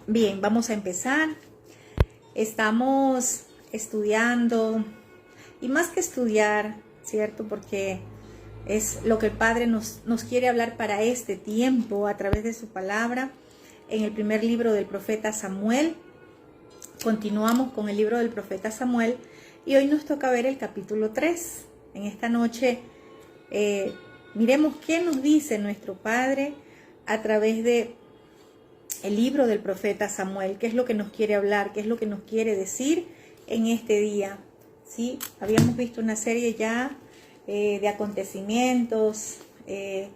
Bien, vamos a empezar. Estamos estudiando, y más que estudiar, ¿cierto? Porque es lo que el Padre nos quiere hablar para este tiempo a través de su palabra. En el primer libro del profeta Samuel, continuamos con el libro del profeta Samuel, y hoy nos toca ver el capítulo 3. En esta noche miremos qué nos dice nuestro Padre a través de el libro del profeta Samuel, qué es lo que nos quiere hablar, qué es lo que nos quiere decir en este día. ¿Sí? Habíamos visto una serie ya de acontecimientos. En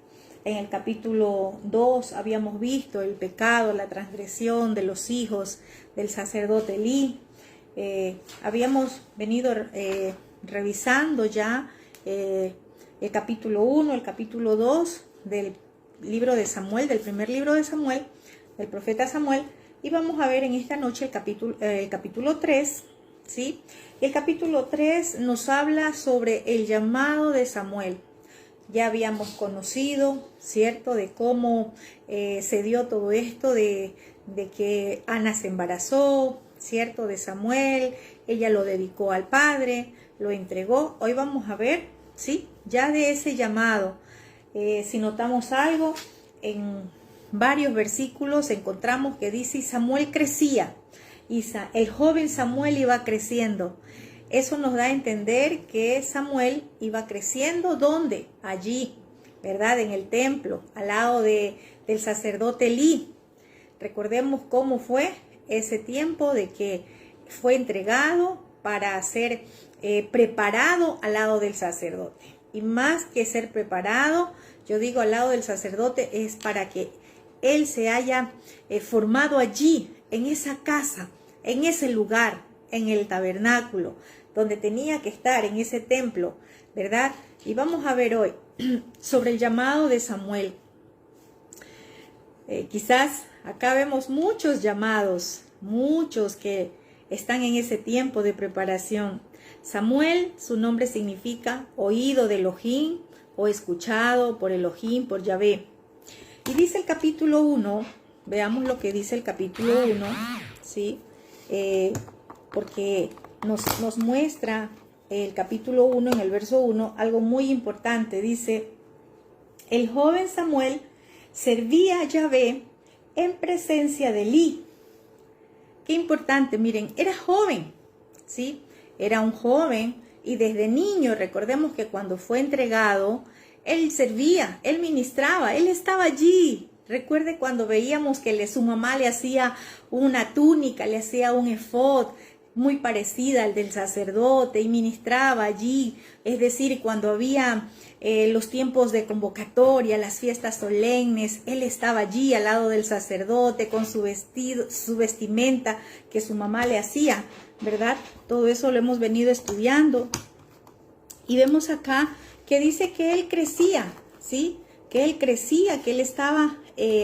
el capítulo 2 habíamos visto el pecado, la transgresión de los hijos del sacerdote Elí. Habíamos venido revisando ya el capítulo 1, el capítulo 2 del libro de Samuel, del primer libro de Samuel, del profeta Samuel, y vamos a ver en esta noche el capítulo 3, ¿sí? El capítulo 3 nos habla sobre el llamado de Samuel. Ya habíamos conocido, ¿cierto?, de cómo se dio todo esto, de que Ana se embarazó, ¿cierto?, de Samuel, ella lo dedicó al Padre, lo entregó. Hoy vamos a ver, ¿sí?, ya de ese llamado. Si notamos algo, en varios versículos encontramos que dice: Samuel crecía, y el joven Samuel iba creciendo. Eso nos da a entender que Samuel iba creciendo. ¿Dónde? Allí, ¿verdad? En el templo, al lado del sacerdote Elí. Recordemos cómo fue ese tiempo de que fue entregado para ser preparado al lado del sacerdote. Y más que ser preparado, yo digo al lado del sacerdote, es para que él se haya formado allí, en esa casa, en ese lugar, en el tabernáculo, donde tenía que estar, en ese templo, ¿verdad? Y vamos a ver hoy sobre el llamado de Samuel. Quizás acá vemos muchos llamados, muchos que están en ese tiempo de preparación. Samuel, su nombre significa oído de Elohim, o escuchado por Elohim, por Yahvé. Y dice el capítulo 1, veamos lo que dice el capítulo 1, ¿sí? Porque nos muestra el capítulo 1, en el verso 1, algo muy importante. Dice: el joven Samuel servía a Yahvé en presencia de Elí. Qué importante, miren, era joven, ¿sí? Era un joven, y desde niño, recordemos que cuando fue entregado, él servía, él ministraba, él estaba allí. Recuerde cuando veíamos que su mamá le hacía una túnica, le hacía un efod muy parecida al del sacerdote, y ministraba allí. Es decir, cuando había los tiempos de convocatoria, las fiestas solemnes, él estaba allí al lado del sacerdote con su vestido, su vestimenta que su mamá le hacía, ¿verdad? Todo eso lo hemos venido estudiando. Y vemos acá que dice que él crecía, ¿sí? Que él crecía, que él estaba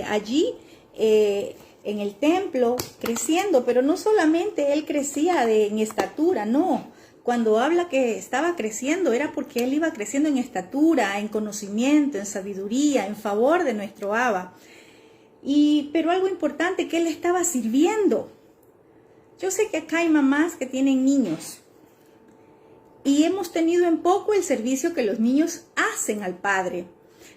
allí en el templo creciendo, pero no solamente él crecía en estatura, no. Cuando habla que estaba creciendo era porque él iba creciendo en estatura, en conocimiento, en sabiduría, en favor de nuestro Abba. Pero algo importante, que él estaba sirviendo. Yo sé que acá hay mamás que tienen niños, y hemos tenido en poco el servicio que los niños hacen al Padre.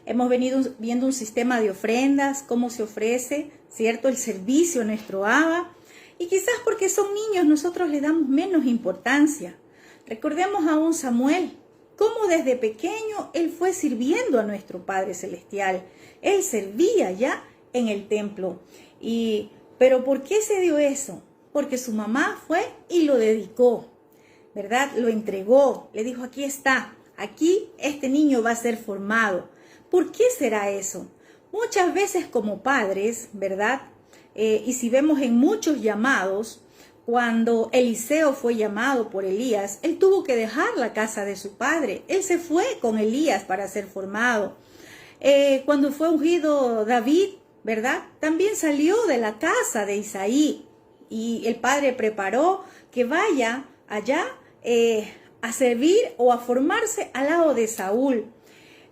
Hemos venido viendo un sistema de ofrendas, cómo se ofrece, ¿cierto?, el servicio a nuestro Abba. Y quizás porque son niños nosotros le damos menos importancia. Recordemos a un Samuel, cómo desde pequeño él fue sirviendo a nuestro Padre Celestial. Él servía ya en el templo. ¿Pero por qué se dio eso? Porque su mamá fue y lo dedicó, ¿verdad? Lo entregó, le dijo: aquí está, aquí este niño va a ser formado. ¿Por qué será eso? Muchas veces como padres, ¿verdad? Y si vemos en muchos llamados, cuando Eliseo fue llamado por Elías, él tuvo que dejar la casa de su padre. Él se fue con Elías para ser formado. Cuando fue ungido David, ¿verdad? También salió de la casa de Isaí, y el padre preparó que vaya allá a servir o a formarse al lado de Saúl.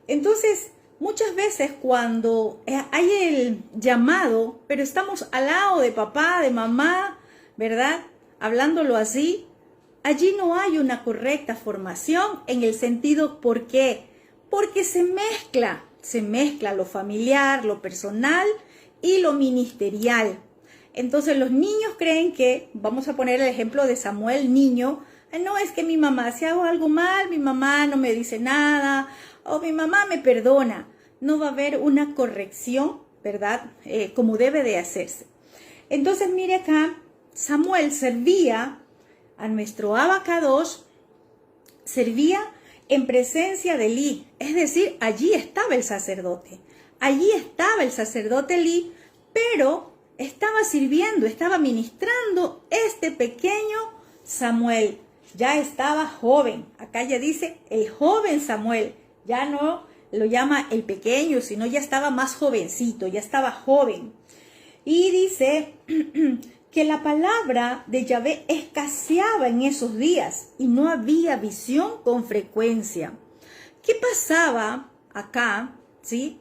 Entonces, muchas veces cuando hay el llamado, pero estamos al lado de papá, de mamá, ¿verdad? Hablándolo así, allí no hay una correcta formación en el sentido, ¿por qué? Porque se mezcla lo familiar, lo personal y lo ministerial. Entonces los niños creen que, vamos a poner el ejemplo de Samuel, niño, no, es que mi mamá, si hago algo mal, mi mamá no me dice nada, o mi mamá me perdona. No va a haber una corrección, ¿verdad? Como debe de hacerse. Entonces mire acá, Samuel servía a nuestro abacados, servía en presencia de Elí, es decir, allí estaba el sacerdote. Allí estaba el sacerdote Elí, pero estaba sirviendo, estaba ministrando este pequeño Samuel. Ya estaba joven. Acá ya dice el joven Samuel. Ya no lo llama el pequeño, sino ya estaba más jovencito, ya estaba joven. Y dice que la palabra de Yahvé escaseaba en esos días y no había visión con frecuencia. ¿Qué pasaba acá? ¿Sí?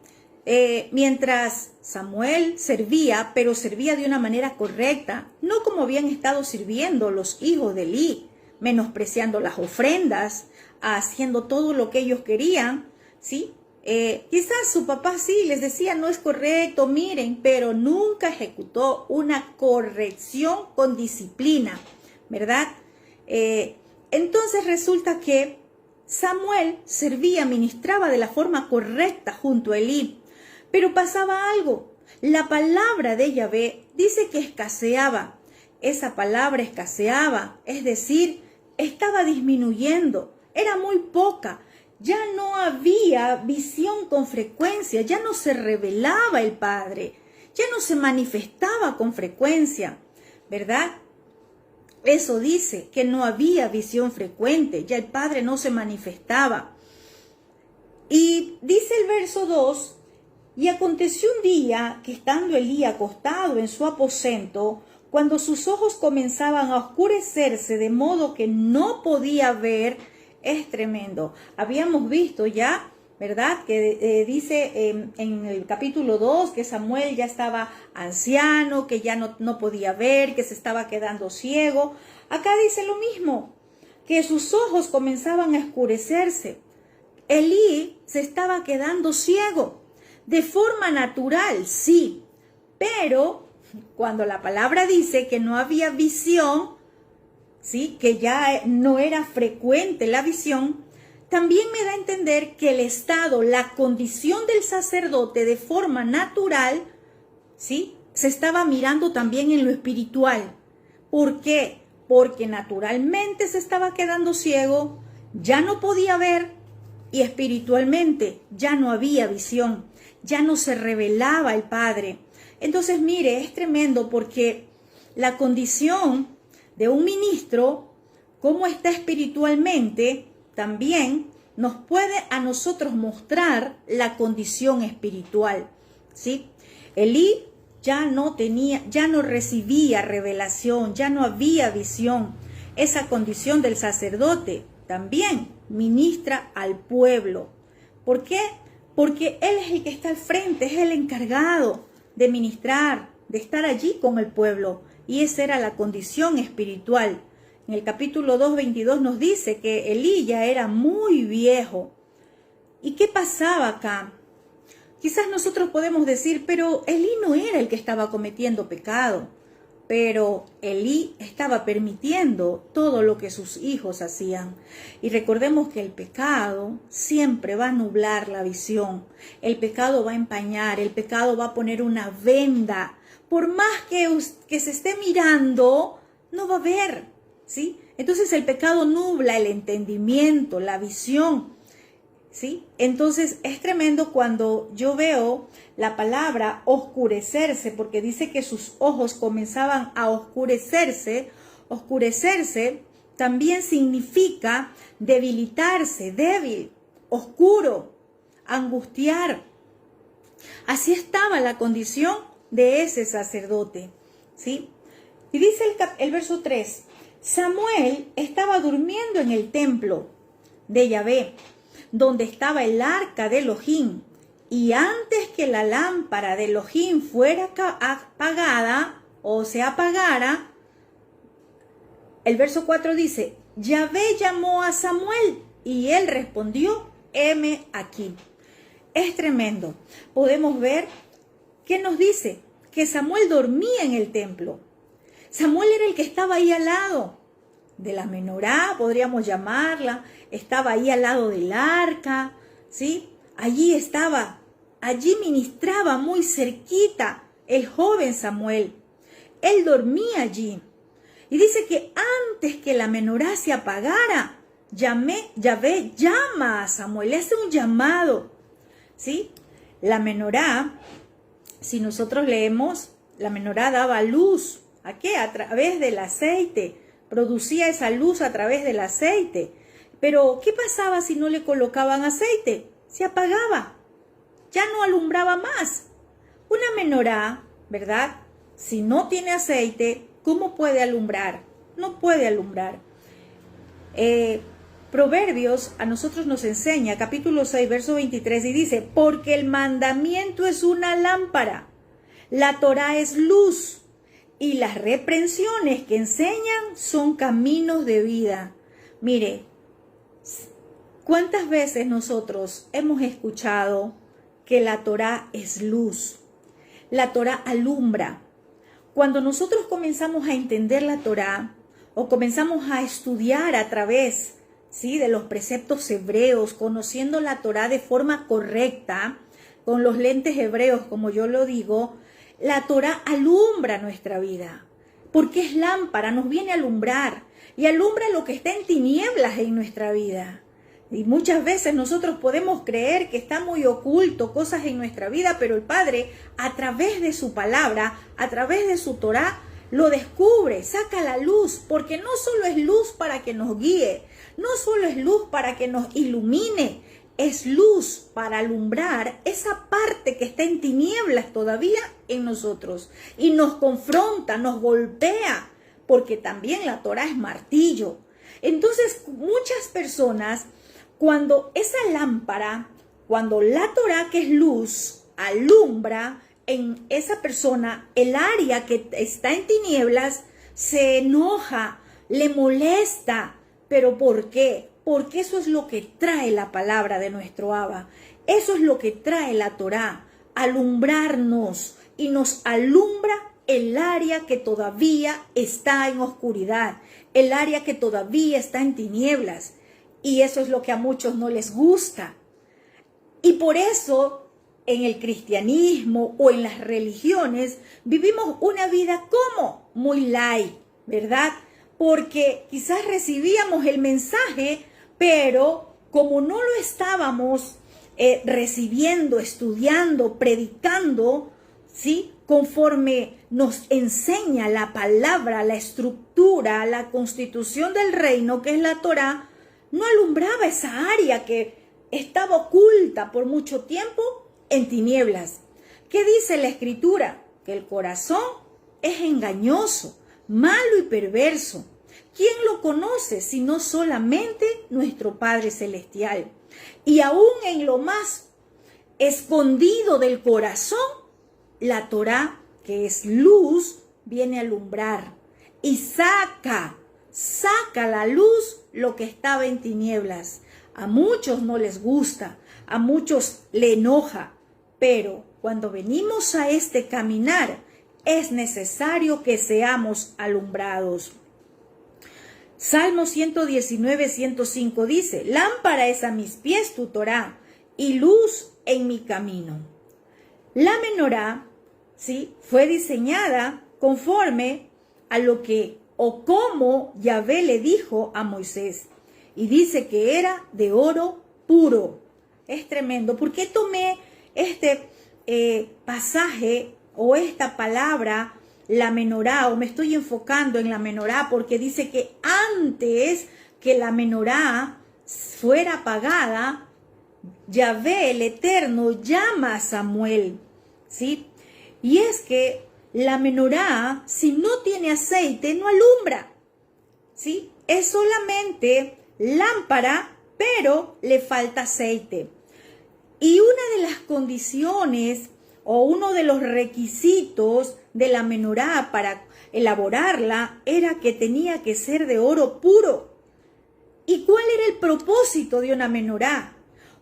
Mientras Samuel servía, pero servía de una manera correcta, no como habían estado sirviendo los hijos de Elí, menospreciando las ofrendas, haciendo todo lo que ellos querían, ¿sí? Quizás su papá sí les decía, no es correcto, miren, pero nunca ejecutó una corrección con disciplina, ¿verdad? Entonces resulta que Samuel servía, ministraba de la forma correcta junto a Elí, pero pasaba algo. La palabra de Yahvé dice que escaseaba. Esa palabra escaseaba, es decir, estaba disminuyendo, era muy poca. Ya no había visión con frecuencia, ya no se revelaba el Padre, ya no se manifestaba con frecuencia, ¿verdad? Eso dice que no había visión frecuente, ya el Padre no se manifestaba. Y dice el verso 2, y aconteció un día que estando Elí acostado en su aposento, cuando sus ojos comenzaban a oscurecerse de modo que no podía ver, es tremendo. Habíamos visto ya, ¿verdad? Que dice en el capítulo 2 que Samuel ya estaba anciano, que ya no podía ver, que se estaba quedando ciego. Acá dice lo mismo, que sus ojos comenzaban a oscurecerse. Elí se estaba quedando ciego, de forma natural, sí, pero cuando la palabra dice que no había visión, ¿sí? Que ya no era frecuente la visión, también me da a entender que el estado, la condición del sacerdote de forma natural, ¿sí? Se estaba mirando también en lo espiritual. ¿Por qué? Porque naturalmente se estaba quedando ciego, ya no podía ver y espiritualmente ya no había visión, ya no se revelaba el Padre. Entonces, mire, es tremendo porque la condición de un ministro, cómo está espiritualmente, también nos puede a nosotros mostrar la condición espiritual, ¿sí? Elí ya no recibía revelación, ya no había visión. Esa condición del sacerdote también ministra al pueblo. ¿Por qué? Porque él es el que está al frente, es el encargado de ministrar, de estar allí con el pueblo. Y esa era la condición espiritual. En el capítulo 2:22 nos dice que Elí ya era muy viejo. ¿Y qué pasaba acá? Quizás nosotros podemos decir, pero Elí no era el que estaba cometiendo pecado. Pero Elí estaba permitiendo todo lo que sus hijos hacían. Y recordemos que el pecado siempre va a nublar la visión. El pecado va a empañar, el pecado va a poner una venda. Por más que se esté mirando, no va a ver, ¿sí? Entonces el pecado nubla el entendimiento, la visión, ¿sí? Entonces es tremendo cuando yo veo la palabra oscurecerse, porque dice que sus ojos comenzaban a oscurecerse. Oscurecerse también significa debilitarse, débil, oscuro, angustiar. Así estaba la condición de ese sacerdote, ¿sí? Y dice el verso 3, Samuel estaba durmiendo en el templo de Yahvé, donde estaba el arca de Elohim, Y antes que la lámpara de Elohim fuera apagada o se apagara, el verso 4 dice, Yahvé llamó a Samuel y él respondió, heme aquí. Es tremendo. Podemos ver que nos dice que Samuel dormía en el templo. Samuel era el que estaba ahí al lado de la menorá, podríamos llamarla, estaba ahí al lado del arca, ¿sí? Allí estaba, allí ministraba muy cerquita el joven Samuel. Él dormía allí. Y dice que antes que la menorá se apagara, Yahvé llama a Samuel, le hace un llamado, ¿sí? La menorá, si nosotros leemos, la menorá daba luz. ¿A qué? A través del aceite. Producía esa luz a través del aceite. Pero, ¿qué pasaba si no le colocaban aceite? Se apagaba. Ya no alumbraba más. Una menorá, ¿verdad? Si no tiene aceite, ¿cómo puede alumbrar? No puede alumbrar. Proverbios a nosotros nos enseña, capítulo 6, verso 23, y dice, porque el mandamiento es una lámpara, la Torá es luz, y las reprensiones que enseñan son caminos de vida. Mire, ¿cuántas veces nosotros hemos escuchado que la Torá es luz? La Torá alumbra. Cuando nosotros comenzamos a entender la Torá o comenzamos a estudiar a través, ¿sí?, de los preceptos hebreos, conociendo la Torá de forma correcta, con los lentes hebreos, como yo lo digo, la Torá alumbra nuestra vida, porque es lámpara, nos viene a alumbrar y alumbra lo que está en tinieblas en nuestra vida. Y muchas veces nosotros podemos creer que está muy oculto cosas en nuestra vida, pero el Padre, a través de su palabra, a través de su Torá, lo descubre, saca la luz, porque no solo es luz para que nos guíe, no solo es luz para que nos ilumine, es luz para alumbrar esa parte que está en tinieblas todavía en nosotros y nos confronta, nos golpea, porque también la Torá es martillo. Entonces, muchas personas, cuando esa lámpara, cuando la Torá, que es luz, alumbra en esa persona el área que está en tinieblas, se enoja, le molesta. ¿Pero por qué? Porque eso es lo que trae la palabra de nuestro Abba. Eso es lo que trae la Torá, alumbrarnos, y nos alumbra el área que todavía está en oscuridad, el área que todavía está en tinieblas. Y eso es lo que a muchos no les gusta. Y por eso en el cristianismo o en las religiones vivimos una vida como muy light, ¿verdad? Porque quizás recibíamos el mensaje, pero como no lo estábamos recibiendo, estudiando, predicando, ¿sí?, conforme nos enseña la palabra, la estructura, la constitución del reino, que es la Torá, no alumbraba esa área que estaba oculta por mucho tiempo en tinieblas. ¿Qué dice la Escritura? Que el corazón es engañoso, malo y perverso. ¿Quién lo conoce sino solamente nuestro Padre Celestial? Y aún en lo más escondido del corazón, la Torá, que es luz, viene a alumbrar y saca a la luz lo que estaba en tinieblas. A muchos no les gusta, a muchos le enoja, pero cuando venimos a este caminar, es necesario que seamos alumbrados. Salmo 119, 105 dice, lámpara es a mis pies tu Torá y luz en mi camino. La menorá, ¿sí?, fue diseñada conforme a lo que o como Yahvé le dijo a Moisés. Y dice que era de oro puro. Es tremendo. ¿Por qué tomé este pasaje o esta palabra, la menorá, o me estoy enfocando en la menorá? Porque dice que antes que la menorá fuera apagada, Yahvé, el Eterno, llama a Samuel, ¿sí? Y es que la menorá, si no tiene aceite, no alumbra, ¿sí? Es solamente lámpara, pero le falta aceite. Y una de las condiciones o uno de los requisitos de la menorá para elaborarla era que tenía que ser de oro puro. ¿Y cuál era el propósito de una menorá?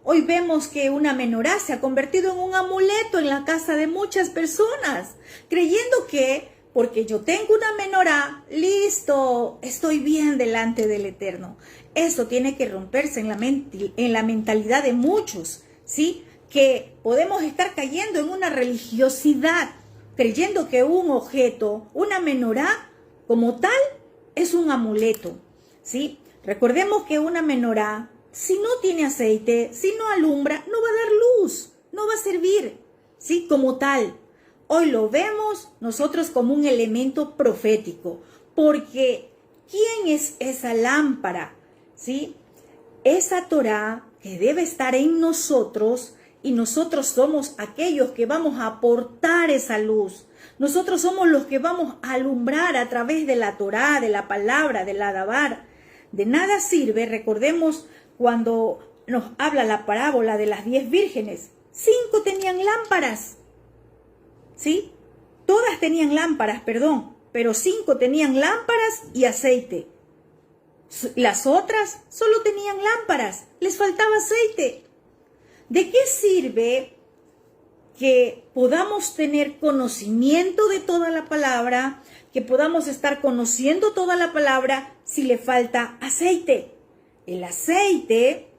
Hoy vemos que una menorá se ha convertido en un amuleto en la casa de muchas personas, creyendo que porque yo tengo una menorá, listo, estoy bien delante del Eterno. Eso tiene que romperse en la mentalidad de muchos, ¿sí? Que podemos estar cayendo en una religiosidad, creyendo que un objeto, una menorá, como tal, es un amuleto, ¿sí? Recordemos que una menorá, si no tiene aceite, si no alumbra, no va a dar luz, no va a servir, ¿sí? Como tal. Hoy lo vemos nosotros como un elemento profético, porque ¿quién es esa lámpara? ¿Sí? Esa Torá que debe estar en nosotros, y nosotros somos aquellos que vamos a aportar esa luz. Nosotros somos los que vamos a alumbrar a través de la Torá, de la palabra, del Adabar. De nada sirve, recordemos cuando nos habla la parábola de las 10 vírgenes. 5 tenían lámparas, ¿sí? Todas tenían lámparas, perdón, pero 5 tenían lámparas y aceite. Las otras solo tenían lámparas, les faltaba aceite. ¿De qué sirve que podamos tener conocimiento de toda la palabra, que podamos estar conociendo toda la palabra si le falta aceite? El aceite,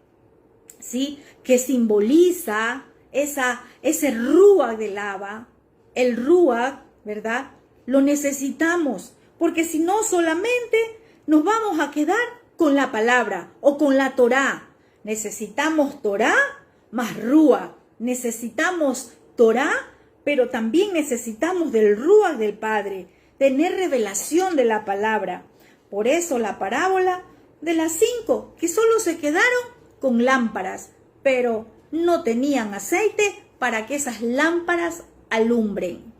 ¿sí?, que simboliza ese rúa de lava, el rúa, ¿verdad? Lo necesitamos, porque si no solamente nos vamos a quedar con la palabra o con la Torá. Necesitamos Torá más rúa. Necesitamos Torá, pero también necesitamos del rúa del Padre, tener revelación de la palabra. Por eso la parábola de las 5, que solo se quedaron con lámparas, pero no tenían aceite para que esas lámparas alumbren.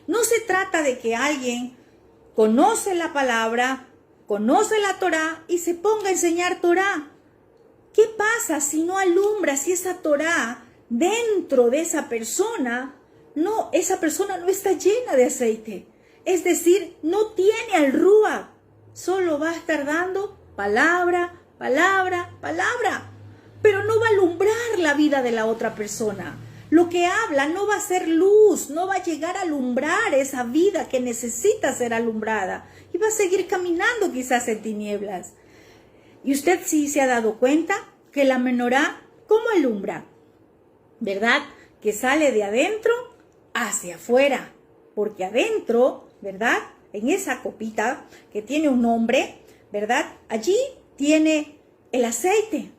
No se trata de que alguien conoce la palabra, conoce la Torá y se ponga a enseñar Torá. ¿Qué pasa si no alumbra, si esa Torá dentro de esa persona no está llena de aceite? Es decir, no tiene al rúa, solo va a estar dando palabra, palabra, palabra, pero no va a alumbrar la vida de la otra persona. Lo que habla no va a ser luz, no va a llegar a alumbrar esa vida que necesita ser alumbrada y va a seguir caminando quizás en tinieblas. Y usted sí se ha dado cuenta que la menorá, ¿cómo alumbra? ¿Verdad? Que sale de adentro hacia afuera, porque adentro, ¿verdad?, en esa copita que tiene un nombre, ¿verdad?, allí tiene el aceite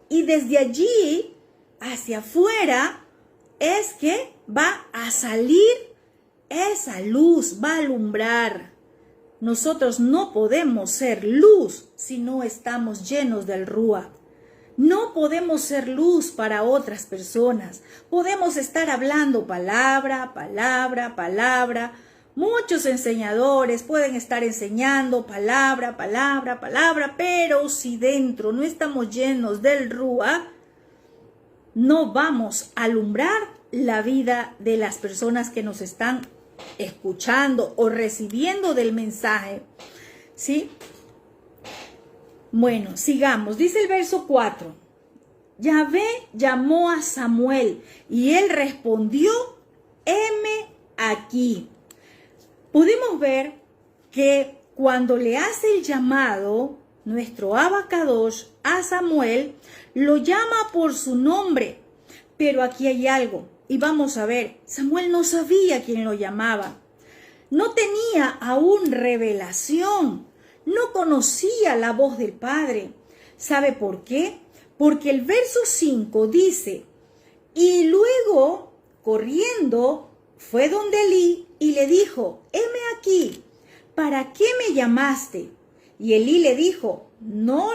y desde allí hacia afuera es que va a salir esa luz, va a alumbrar. Nosotros no podemos ser luz si no estamos llenos del Rúa. No podemos ser luz para otras personas. Podemos estar hablando palabra, palabra, palabra. Muchos enseñadores pueden estar enseñando palabra, palabra, palabra, pero si dentro no estamos llenos del Rúa, no vamos a alumbrar la vida de las personas que nos están escuchando o recibiendo del mensaje, ¿sí? Bueno, sigamos. Dice el verso 4. Yahvé llamó a Samuel y él respondió, heme aquí. Podemos ver que cuando le hace el llamado, nuestro Abacadosh a Samuel, lo llama por su nombre. Pero aquí hay algo, y vamos a ver, Samuel no sabía quién lo llamaba. No tenía aún revelación, no conocía la voz del Padre. ¿Sabe por qué? Porque el verso 5 dice, y luego, corriendo, fue donde Elí y le dijo, heme aquí, ¿para qué me llamaste? Y Elí le dijo, no,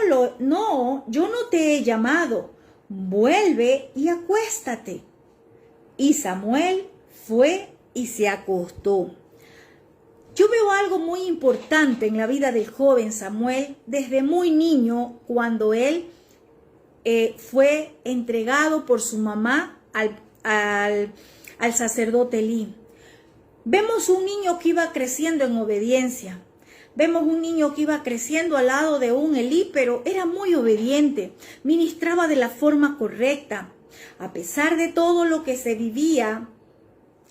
yo no te he llamado, vuelve y acuéstate. Y Samuel fue y se acostó. Yo veo algo muy importante en la vida del joven Samuel desde muy niño, cuando él fue entregado por su mamá al sacerdote Elí. Vemos un niño que iba creciendo en obediencia. Vemos un niño que iba creciendo al lado de un Elí, pero era muy obediente, ministraba de la forma correcta. A pesar de todo lo que se vivía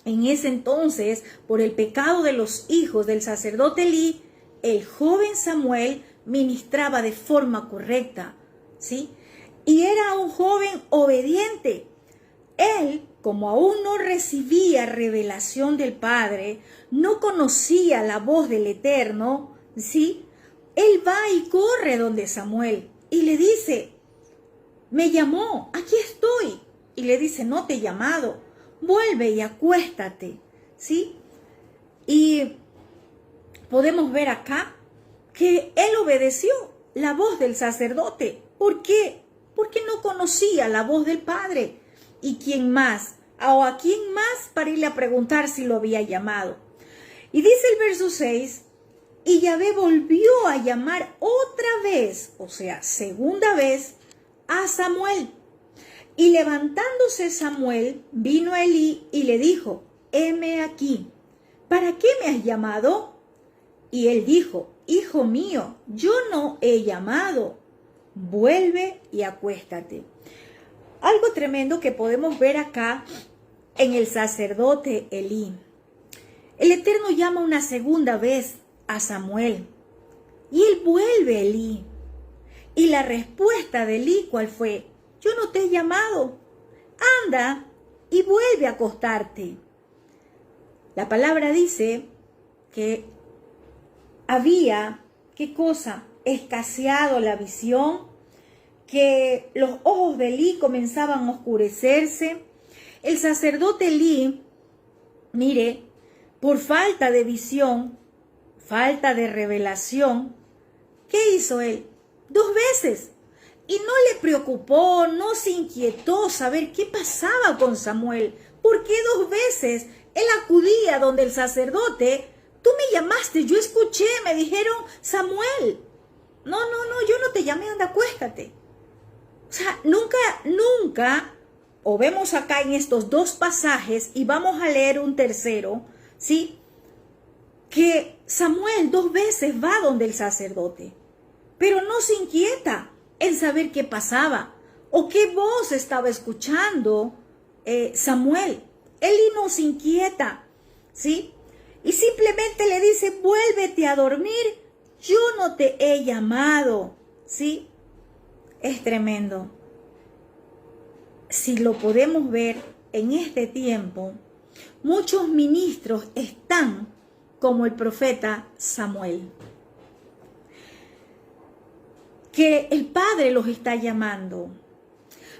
en ese entonces por el pecado de los hijos del sacerdote Elí, el joven Samuel ministraba de forma correcta, ¿sí? Y era un joven obediente. Él, como aún no recibía revelación del Padre, no conocía la voz del Eterno, ¿sí? Él va y corre donde Samuel y le dice, me llamó, aquí estoy. Y le dice, no te he llamado, vuelve y acuéstate, ¿sí? Y podemos ver acá que él obedeció la voz del sacerdote. ¿Por qué? Porque no conocía la voz del Padre. ¿Y quién más? ¿O a quién más para irle a preguntar si lo había llamado? Y dice el verso 6, y Yahvé volvió a llamar otra vez, o sea, segunda vez, a Samuel. Y levantándose Samuel, vino a Elí y le dijo, heme aquí, ¿para qué me has llamado? Y él dijo, hijo mío, yo no he llamado, vuelve y acuéstate. Algo tremendo que podemos ver acá en el sacerdote Elí. El Eterno llama una segunda vez a Samuel y él vuelve a Elí. Y la respuesta de Elí, ¿cuál fue? Yo no te he llamado, anda y vuelve a acostarte. La palabra dice que había, ¿qué cosa? Escaseado la visión, que los ojos de Elí comenzaban a oscurecerse. El sacerdote Elí, mire, por falta de visión, falta de revelación, ¿qué hizo él? 2 veces. Y no le preocupó, no se inquietó saber qué pasaba con Samuel. ¿Por qué 2 veces él acudía donde el sacerdote? Tú me llamaste, yo escuché, me dijeron, Samuel. No, yo no te llamé, anda, acuéstate. O sea, nunca, o vemos acá en estos 2 pasajes, y vamos a leer un tercero, ¿sí? Que Samuel 2 veces va donde el sacerdote, pero no se inquieta en saber qué pasaba o qué voz estaba escuchando Samuel. Él no se inquieta, ¿sí? Y simplemente le dice, vuélvete a dormir, yo no te he llamado, ¿sí? Es tremendo. Si lo podemos ver en este tiempo, muchos ministros están como el profeta Samuel, que el Padre los está llamando,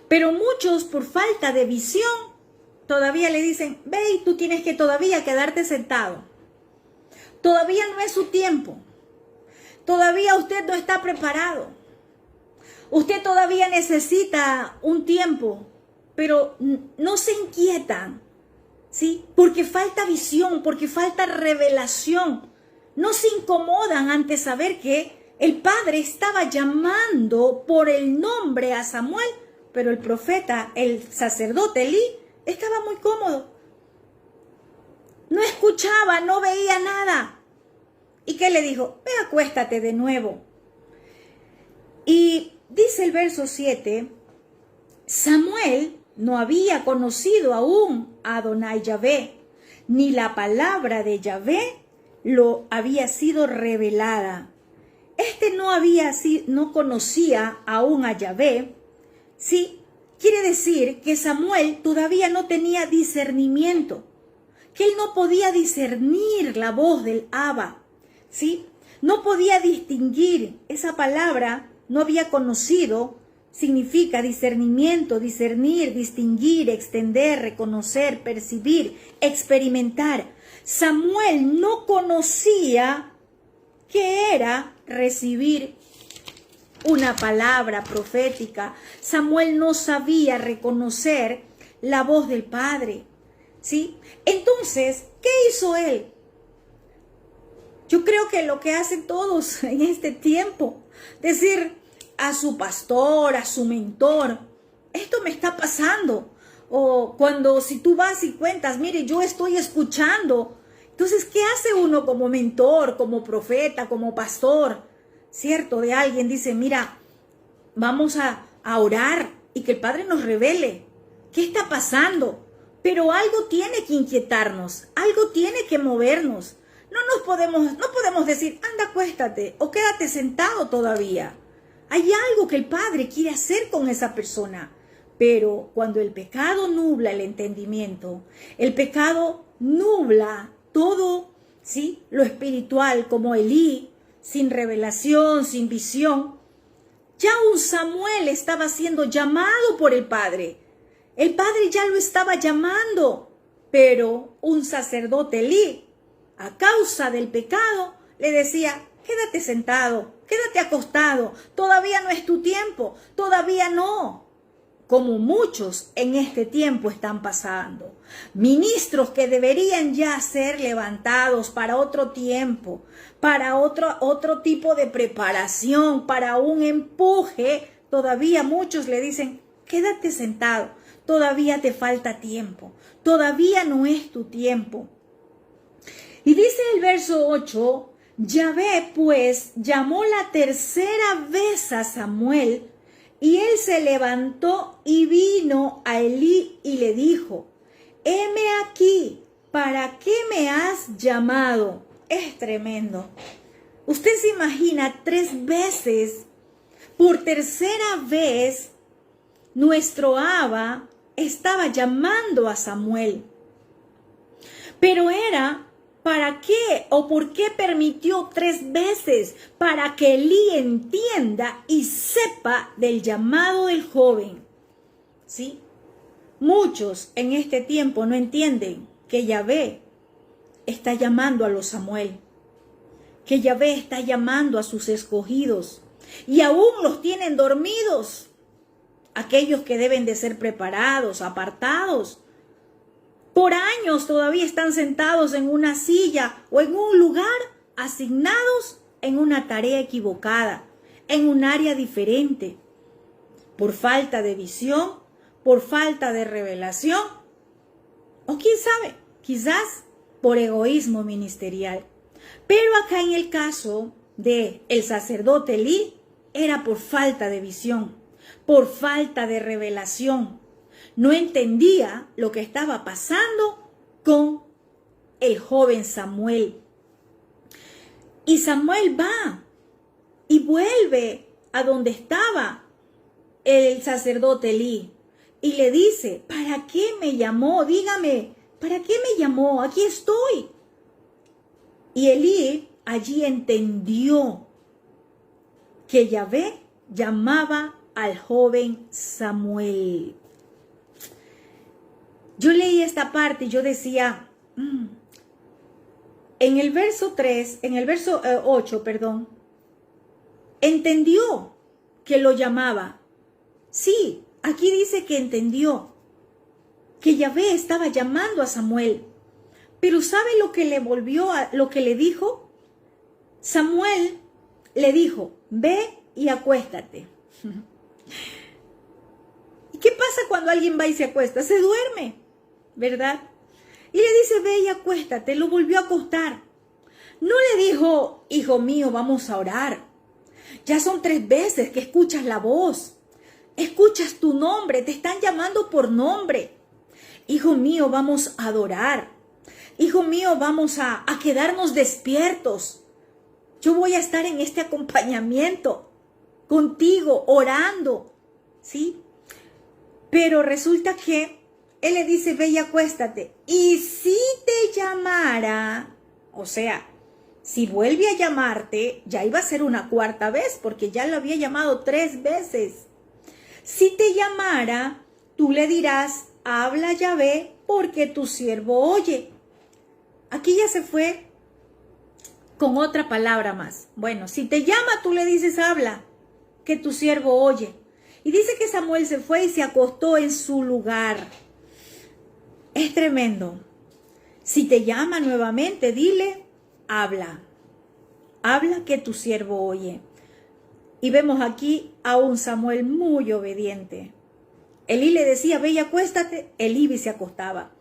pero muchos por falta de visión todavía le dicen, ve y tú tienes que todavía quedarte sentado, todavía no es su tiempo, todavía usted no está preparado, usted todavía necesita un tiempo, pero no se inquietan, ¿sí? Porque falta visión, porque falta revelación, no se incomodan ante saber que el Padre estaba llamando por el nombre a Samuel, pero el profeta, el sacerdote Elí, estaba muy cómodo. No escuchaba, no veía nada. ¿Y qué le dijo? Ve, acuéstate de nuevo. Y dice el verso 7, Samuel no había conocido aún a Adonai Yahvé, ni la palabra de Yahvé lo había sido revelada. No conocía aún a Yahvé, ¿sí? Quiere decir que Samuel todavía no tenía discernimiento, que él no podía discernir la voz del Abba, ¿sí? No podía distinguir, esa palabra no había conocido, significa discernimiento, discernir, distinguir, extender, reconocer, percibir, experimentar. Samuel no conocía qué era recibir una palabra profética. Samuel no sabía reconocer la voz del Padre, ¿sí? Entonces, ¿qué hizo él? Yo creo que lo que hacen todos en este tiempo, decir a su pastor, a su mentor, esto me está pasando, O cuando si tú vas y cuentas, mire, yo estoy escuchando. Entonces, ¿qué hace uno como mentor, como profeta, como pastor? ¿Cierto? De alguien dice, mira, vamos a orar y que el Padre nos revele qué está pasando. Pero algo tiene que inquietarnos, algo tiene que movernos. No podemos decir, anda, acuéstate o quédate sentado todavía. Hay algo que el Padre quiere hacer con esa persona. Pero cuando el pecado nubla el entendimiento, el pecado nubla todo, ¿sí? Lo espiritual, como Elí, sin revelación, sin visión. Ya un Samuel estaba siendo llamado por el Padre. El Padre ya lo estaba llamando, pero un sacerdote Elí, a causa del pecado, le decía, quédate sentado, quédate acostado, todavía no es tu tiempo, todavía no. Como muchos en este tiempo están pasando. Ministros que deberían ya ser levantados para otro tiempo, para otro tipo de preparación, para un empuje. Todavía muchos le dicen, quédate sentado, todavía te falta tiempo, todavía no es tu tiempo. Y dice el verso 8, Yahvé pues llamó la tercera vez a Samuel, y él se levantó y vino a Elí y le dijo, heme aquí, ¿para qué me has llamado? Es tremendo. Usted se imagina 3 veces, por tercera vez, nuestro Abba estaba llamando a Samuel. Pero era, ¿para qué o por qué permitió 3 veces? Para que Elí entienda y sepa del llamado del joven. ¿Sí? Muchos en este tiempo no entienden que Yahvé está llamando a los Samuel, que Yahvé está llamando a sus escogidos y aún los tienen dormidos, aquellos que deben de ser preparados, apartados. Por años todavía están sentados en una silla o en un lugar asignados en una tarea equivocada, en un área diferente, por falta de visión, por falta de revelación, o quién sabe, quizás por egoísmo ministerial. Pero acá en el caso de el sacerdote Elí, era por falta de visión, por falta de revelación. No entendía lo que estaba pasando con el joven Samuel. Y Samuel va y vuelve a donde estaba el sacerdote Elí y le dice, ¿para qué me llamó? Dígame, ¿para qué me llamó? Aquí estoy. Y Elí allí entendió que Yahvé llamaba al joven Samuel. Yo leí esta parte y yo decía, en el verso 8, entendió que lo llamaba. Sí, aquí dice que entendió que Yahvé estaba llamando a Samuel. Pero ¿sabe lo que lo que le dijo? Samuel le dijo, ve y acuéstate. ¿Y qué pasa cuando alguien va y se acuesta? Se duerme, ¿verdad? Y le dice, ve y acuéstate. Lo volvió a acostar. No le dijo, hijo mío, vamos a orar. Ya son 3 veces que escuchas la voz. Escuchas tu nombre, te están llamando por nombre. Hijo mío, vamos a adorar. Hijo mío, vamos a quedarnos despiertos. Yo voy a estar en este acompañamiento contigo, orando, ¿sí? Pero resulta que él le dice, ve y acuéstate. Y si te llamara, o sea, si vuelve a llamarte, ya iba a ser una 4ª vez, porque ya lo había llamado 3 veces. Si te llamara, tú le dirás, habla Yahvé, porque tu siervo oye. Aquí ya se fue con otra palabra más. Bueno, si te llama, tú le dices, habla, que tu siervo oye. Y dice que Samuel se fue y se acostó en su lugar. Es tremendo. Si te llama nuevamente, dile, habla. Habla que tu siervo oye. Y vemos aquí a un Samuel muy obediente. Elí le decía, ve y acuéstate, él iba y se acostaba.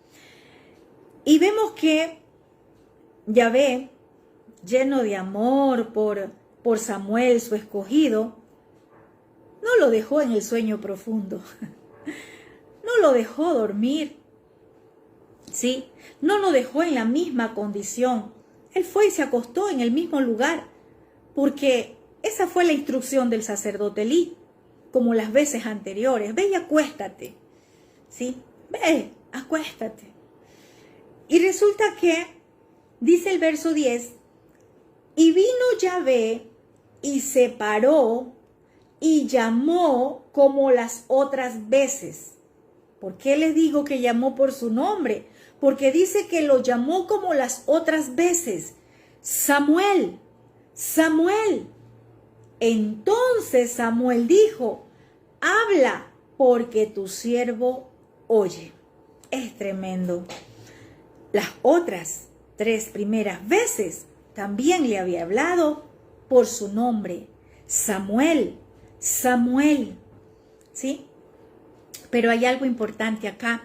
Y vemos que Yahvé, lleno de amor por Samuel, su escogido, no lo dejó en el sueño profundo, no lo dejó dormir, ¿sí? No lo dejó en la misma condición. Él fue y se acostó en el mismo lugar, porque esa fue la instrucción del sacerdote Elí, como las veces anteriores. Ve y acuéstate, ¿sí? Ve, acuéstate. Y resulta que, dice el verso 10, y vino Yahvé y se paró y llamó como las otras veces. ¿Por qué les digo que llamó por su nombre? Porque dice que lo llamó como las otras veces. Samuel, Samuel. Entonces Samuel dijo, habla, porque tu siervo oye. Es tremendo. Las otras 3 primeras veces también le había hablado por su nombre. Samuel, Samuel. ¿Sí? Pero hay algo importante acá.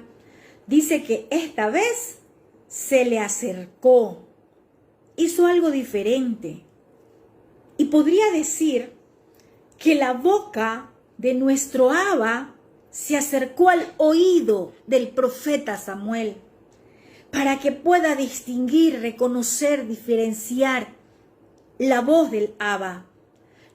Dice que esta vez se le acercó. Hizo algo diferente. Y podría decir que la boca de nuestro Abba se acercó al oído del profeta Samuel para que pueda distinguir, reconocer, diferenciar la voz del Abba.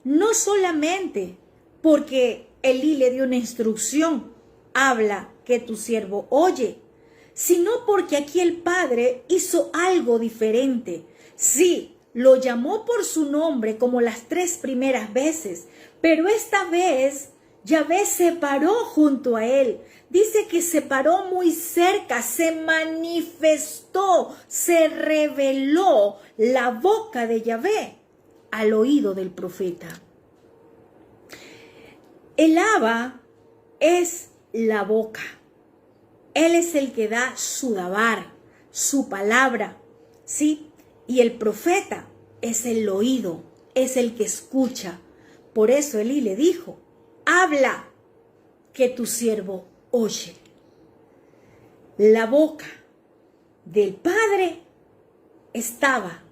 No solamente porque Elí le dio una instrucción, habla que tu siervo oye, sino porque aquí el Padre hizo algo diferente. Sí, lo llamó por su nombre como las 3 primeras veces, pero esta vez Yahvé se paró junto a él. Dice que se paró muy cerca, se manifestó, se reveló la boca de Yahvé al oído del profeta. El Abba es la boca. Él es el que da su dabar, su palabra, ¿sí? Y el profeta es el oído, es el que escucha. Por eso Elí le dijo, habla, que tu siervo oye. La boca del Padre estaba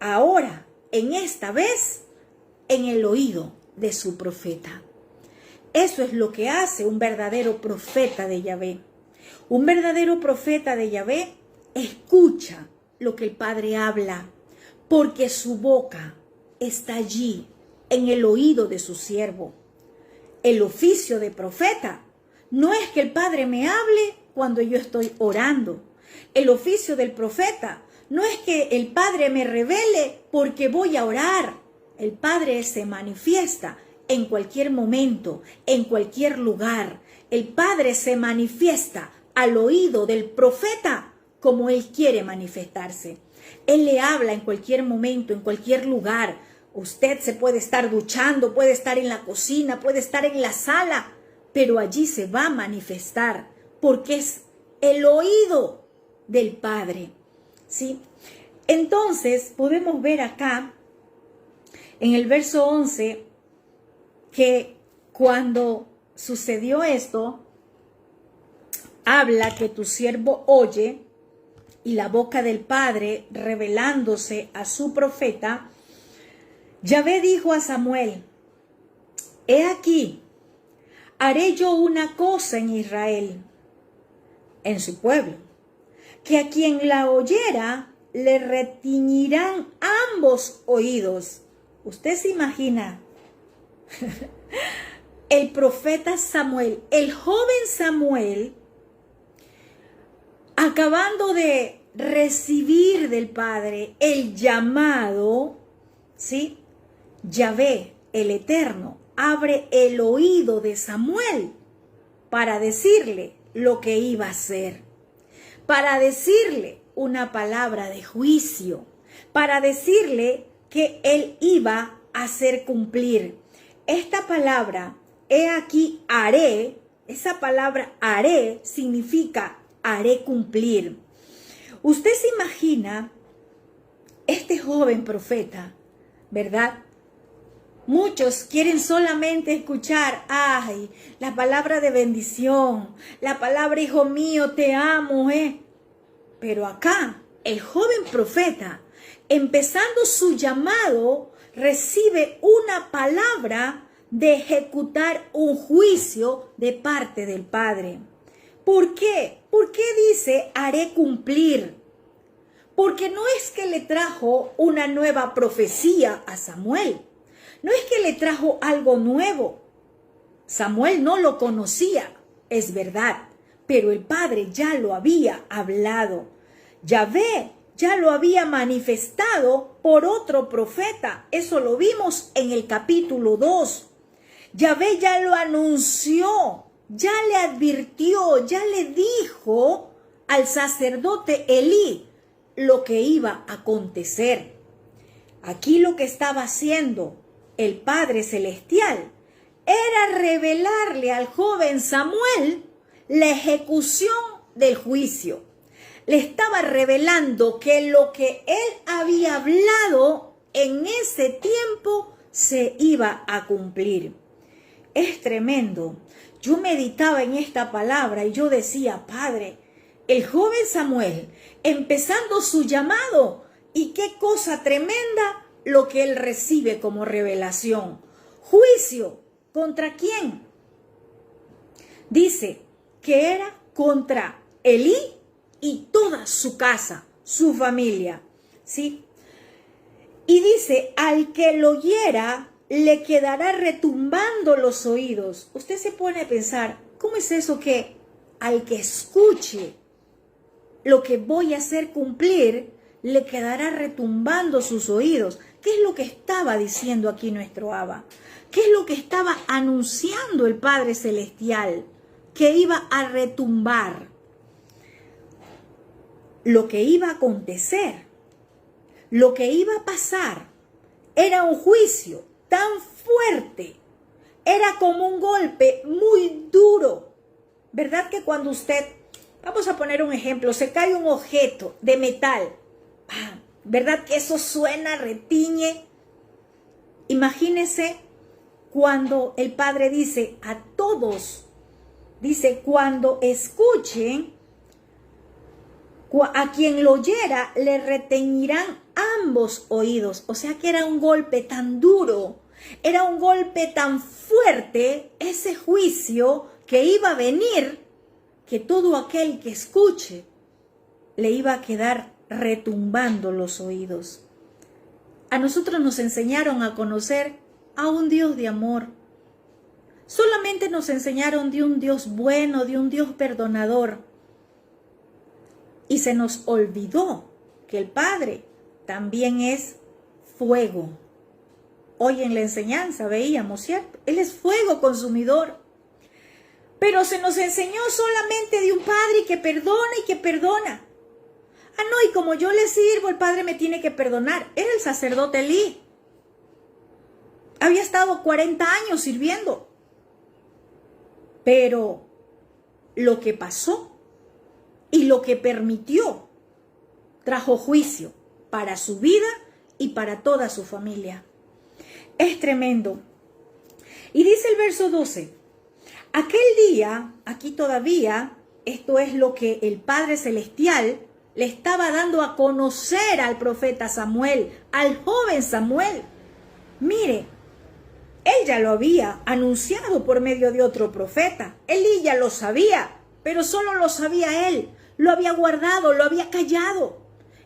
ahora, en esta vez, en el oído de su profeta. Eso es lo que hace un verdadero profeta de Yahvé. Un verdadero profeta de Yahvé escucha lo que el Padre habla, porque su boca está allí, en el oído de su siervo. El oficio de profeta no es que el Padre me hable cuando yo estoy orando. El oficio del profeta no es que el Padre me revele porque voy a orar. El Padre se manifiesta en cualquier momento, en cualquier lugar. El Padre se manifiesta al oído del profeta como Él quiere manifestarse. Él le habla en cualquier momento, en cualquier lugar. Usted se puede estar duchando, puede estar en la cocina, puede estar en la sala, pero allí se va a manifestar porque es el oído del Padre, ¿sí? Entonces podemos ver acá en el verso 11 que cuando sucedió esto, habla que tu siervo oye, y la boca del Padre revelándose a su profeta, Yahvé dijo a Samuel, he aquí, haré yo una cosa en Israel, en su pueblo, que a quien la oyera le retiñirán ambos oídos. Usted se imagina, el profeta Samuel, el joven Samuel, acabando de recibir del Padre el llamado, ¿sí? Yahvé, el Eterno, abre el oído de Samuel para decirle lo que iba a hacer, para decirle una palabra de juicio, para decirle que él iba a hacer cumplir. Esta palabra, he aquí, haré, esa palabra haré significa haré cumplir. Usted se imagina este joven profeta, ¿verdad? Muchos quieren solamente escuchar, ay, la palabra de bendición, la palabra hijo mío, te amo, Pero acá, el joven profeta, empezando su llamado, recibe una palabra de ejecutar un juicio de parte del Padre. ¿Por qué? ¿Por qué dice haré cumplir? Porque no es que le trajo una nueva profecía a Samuel. No es que le trajo algo nuevo. Samuel no lo conocía, es verdad, pero el Padre ya lo había hablado. Yahvé ya lo había manifestado por otro profeta. Eso lo vimos en el capítulo 2. Yahvé ya lo anunció, ya le advirtió, ya le dijo al sacerdote Elí lo que iba a acontecer. Aquí lo que estaba haciendo el Padre Celestial era revelarle al joven Samuel la ejecución del juicio. Le estaba revelando que lo que él había hablado en ese tiempo se iba a cumplir. Es tremendo. Yo meditaba en esta palabra y yo decía, Padre, el joven Samuel, empezando su llamado, y qué cosa tremenda lo que él recibe como revelación. Juicio, ¿contra quién? Dice que era contra Elí y toda su casa, su familia, ¿sí? Y dice, al que lo oyera, le quedará retumbando los oídos. Usted se pone a pensar, ¿cómo es eso que al que escuche lo que voy a hacer cumplir, le quedará retumbando sus oídos? ¿Qué es lo que estaba diciendo aquí nuestro Abba? ¿Qué es lo que estaba anunciando el Padre Celestial? Que iba a retumbar. Lo que iba a acontecer, lo que iba a pasar, era un juicio tan fuerte, era como un golpe muy duro. ¿Verdad que cuando usted, vamos a poner un ejemplo, se cae un objeto de metal, ¿verdad que eso suena, retiñe? Imagínese cuando el Padre dice a todos, dice, cuando escuchen, a quien lo oyera le reteñirán ambos oídos. O sea que era un golpe tan duro, era un golpe tan fuerte, ese juicio que iba a venir, que todo aquel que escuche le iba a quedar retumbando los oídos. A nosotros nos enseñaron a conocer a un Dios de amor. Solamente nos enseñaron de un Dios bueno, de un Dios perdonador. Y se nos olvidó que el Padre también es fuego. Hoy en la enseñanza veíamos, ¿cierto? Él es fuego consumidor. Pero se nos enseñó solamente de un Padre que perdona y que perdona. Ah, no, y como yo le sirvo, el Padre me tiene que perdonar. Era el sacerdote Elí. Había estado 40 años sirviendo. Pero lo que pasó y lo que permitió trajo juicio para su vida y para toda su familia. Es tremendo. Y dice el verso 12, aquel día, aquí todavía, esto es lo que el Padre Celestial le estaba dando a conocer al profeta Samuel, al joven Samuel. Mire, él ya lo había anunciado por medio de otro profeta. Elí ya lo sabía, pero solo lo sabía él. Lo había guardado, lo había callado.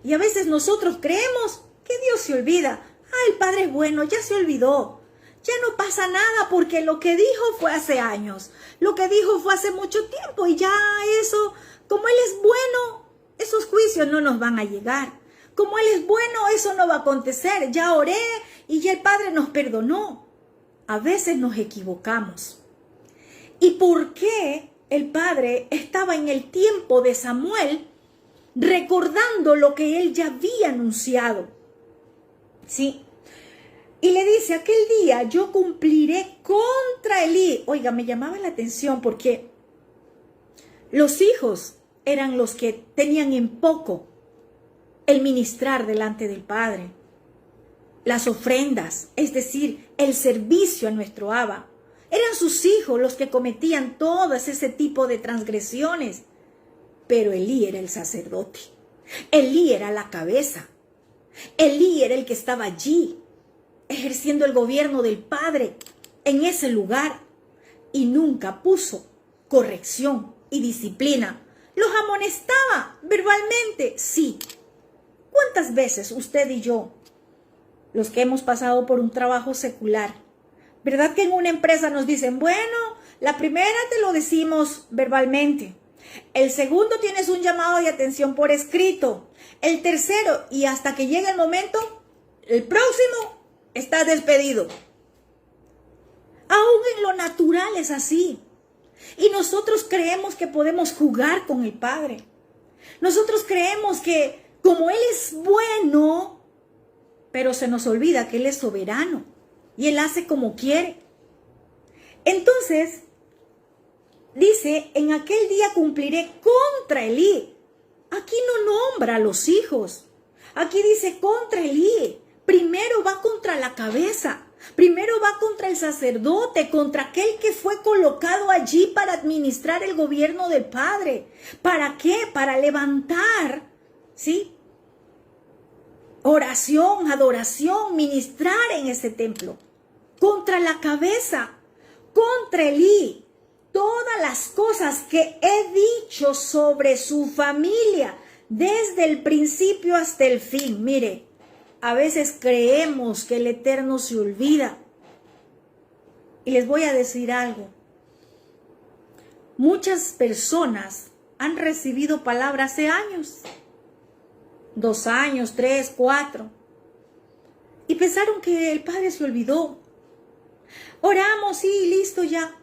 Y a veces nosotros creemos que Dios se olvida. Ah, el Padre es bueno, ya se olvidó. Ya no pasa nada porque lo que dijo fue hace años. Lo que dijo fue hace mucho tiempo y ya eso, como Él es bueno, esos juicios no nos van a llegar. Como Él es bueno, eso no va a acontecer. Ya oré y ya el Padre nos perdonó. A veces nos equivocamos. ¿Y por qué el Padre estaba en el tiempo de Samuel recordando lo que él ya había anunciado? ¿Sí? Y le dice, aquel día yo cumpliré contra Elí. Oiga, me llamaba la atención porque los hijos eran los que tenían en poco el ministrar delante del Padre. las ofrendas, es decir, el servicio a nuestro Abba. Eran sus hijos los que cometían todas ese tipo de transgresiones. Pero Elí era el sacerdote. Elí era la cabeza. Elí era el que estaba allí, ejerciendo el gobierno del Padre en ese lugar. Y nunca puso corrección y disciplina. Los amonestaba verbalmente, sí. ¿Cuántas veces usted y yo, los que hemos pasado por un trabajo secular, verdad que en una empresa nos dicen, bueno, la primera te lo decimos verbalmente, el segundo tienes un llamado de atención por escrito, el tercero, y hasta que llegue el momento, el próximo, estás despedido? Aún en lo natural es así. Y nosotros creemos que podemos jugar con el Padre. Nosotros creemos que como Él es bueno, pero se nos olvida que Él es soberano y Él hace como quiere. Entonces, dice, en aquel día cumpliré contra Elí. Aquí no nombra a los hijos. Aquí dice contra Elí. Primero va contra la cabeza. Primero va contra el sacerdote, contra aquel que fue colocado allí para administrar el gobierno del Padre. ¿Para qué? Para levantar, ¿sí?, oración, adoración, ministrar en ese templo. Contra la cabeza, contra Elí. Todas las cosas que he dicho sobre su familia, desde el principio hasta el fin. Mire, a veces creemos que el Eterno se olvida. Y les voy a decir algo. Muchas personas han recibido palabra hace años. 2 años, 3, 4. Y pensaron que el Padre se olvidó. Oramos, sí, listo ya.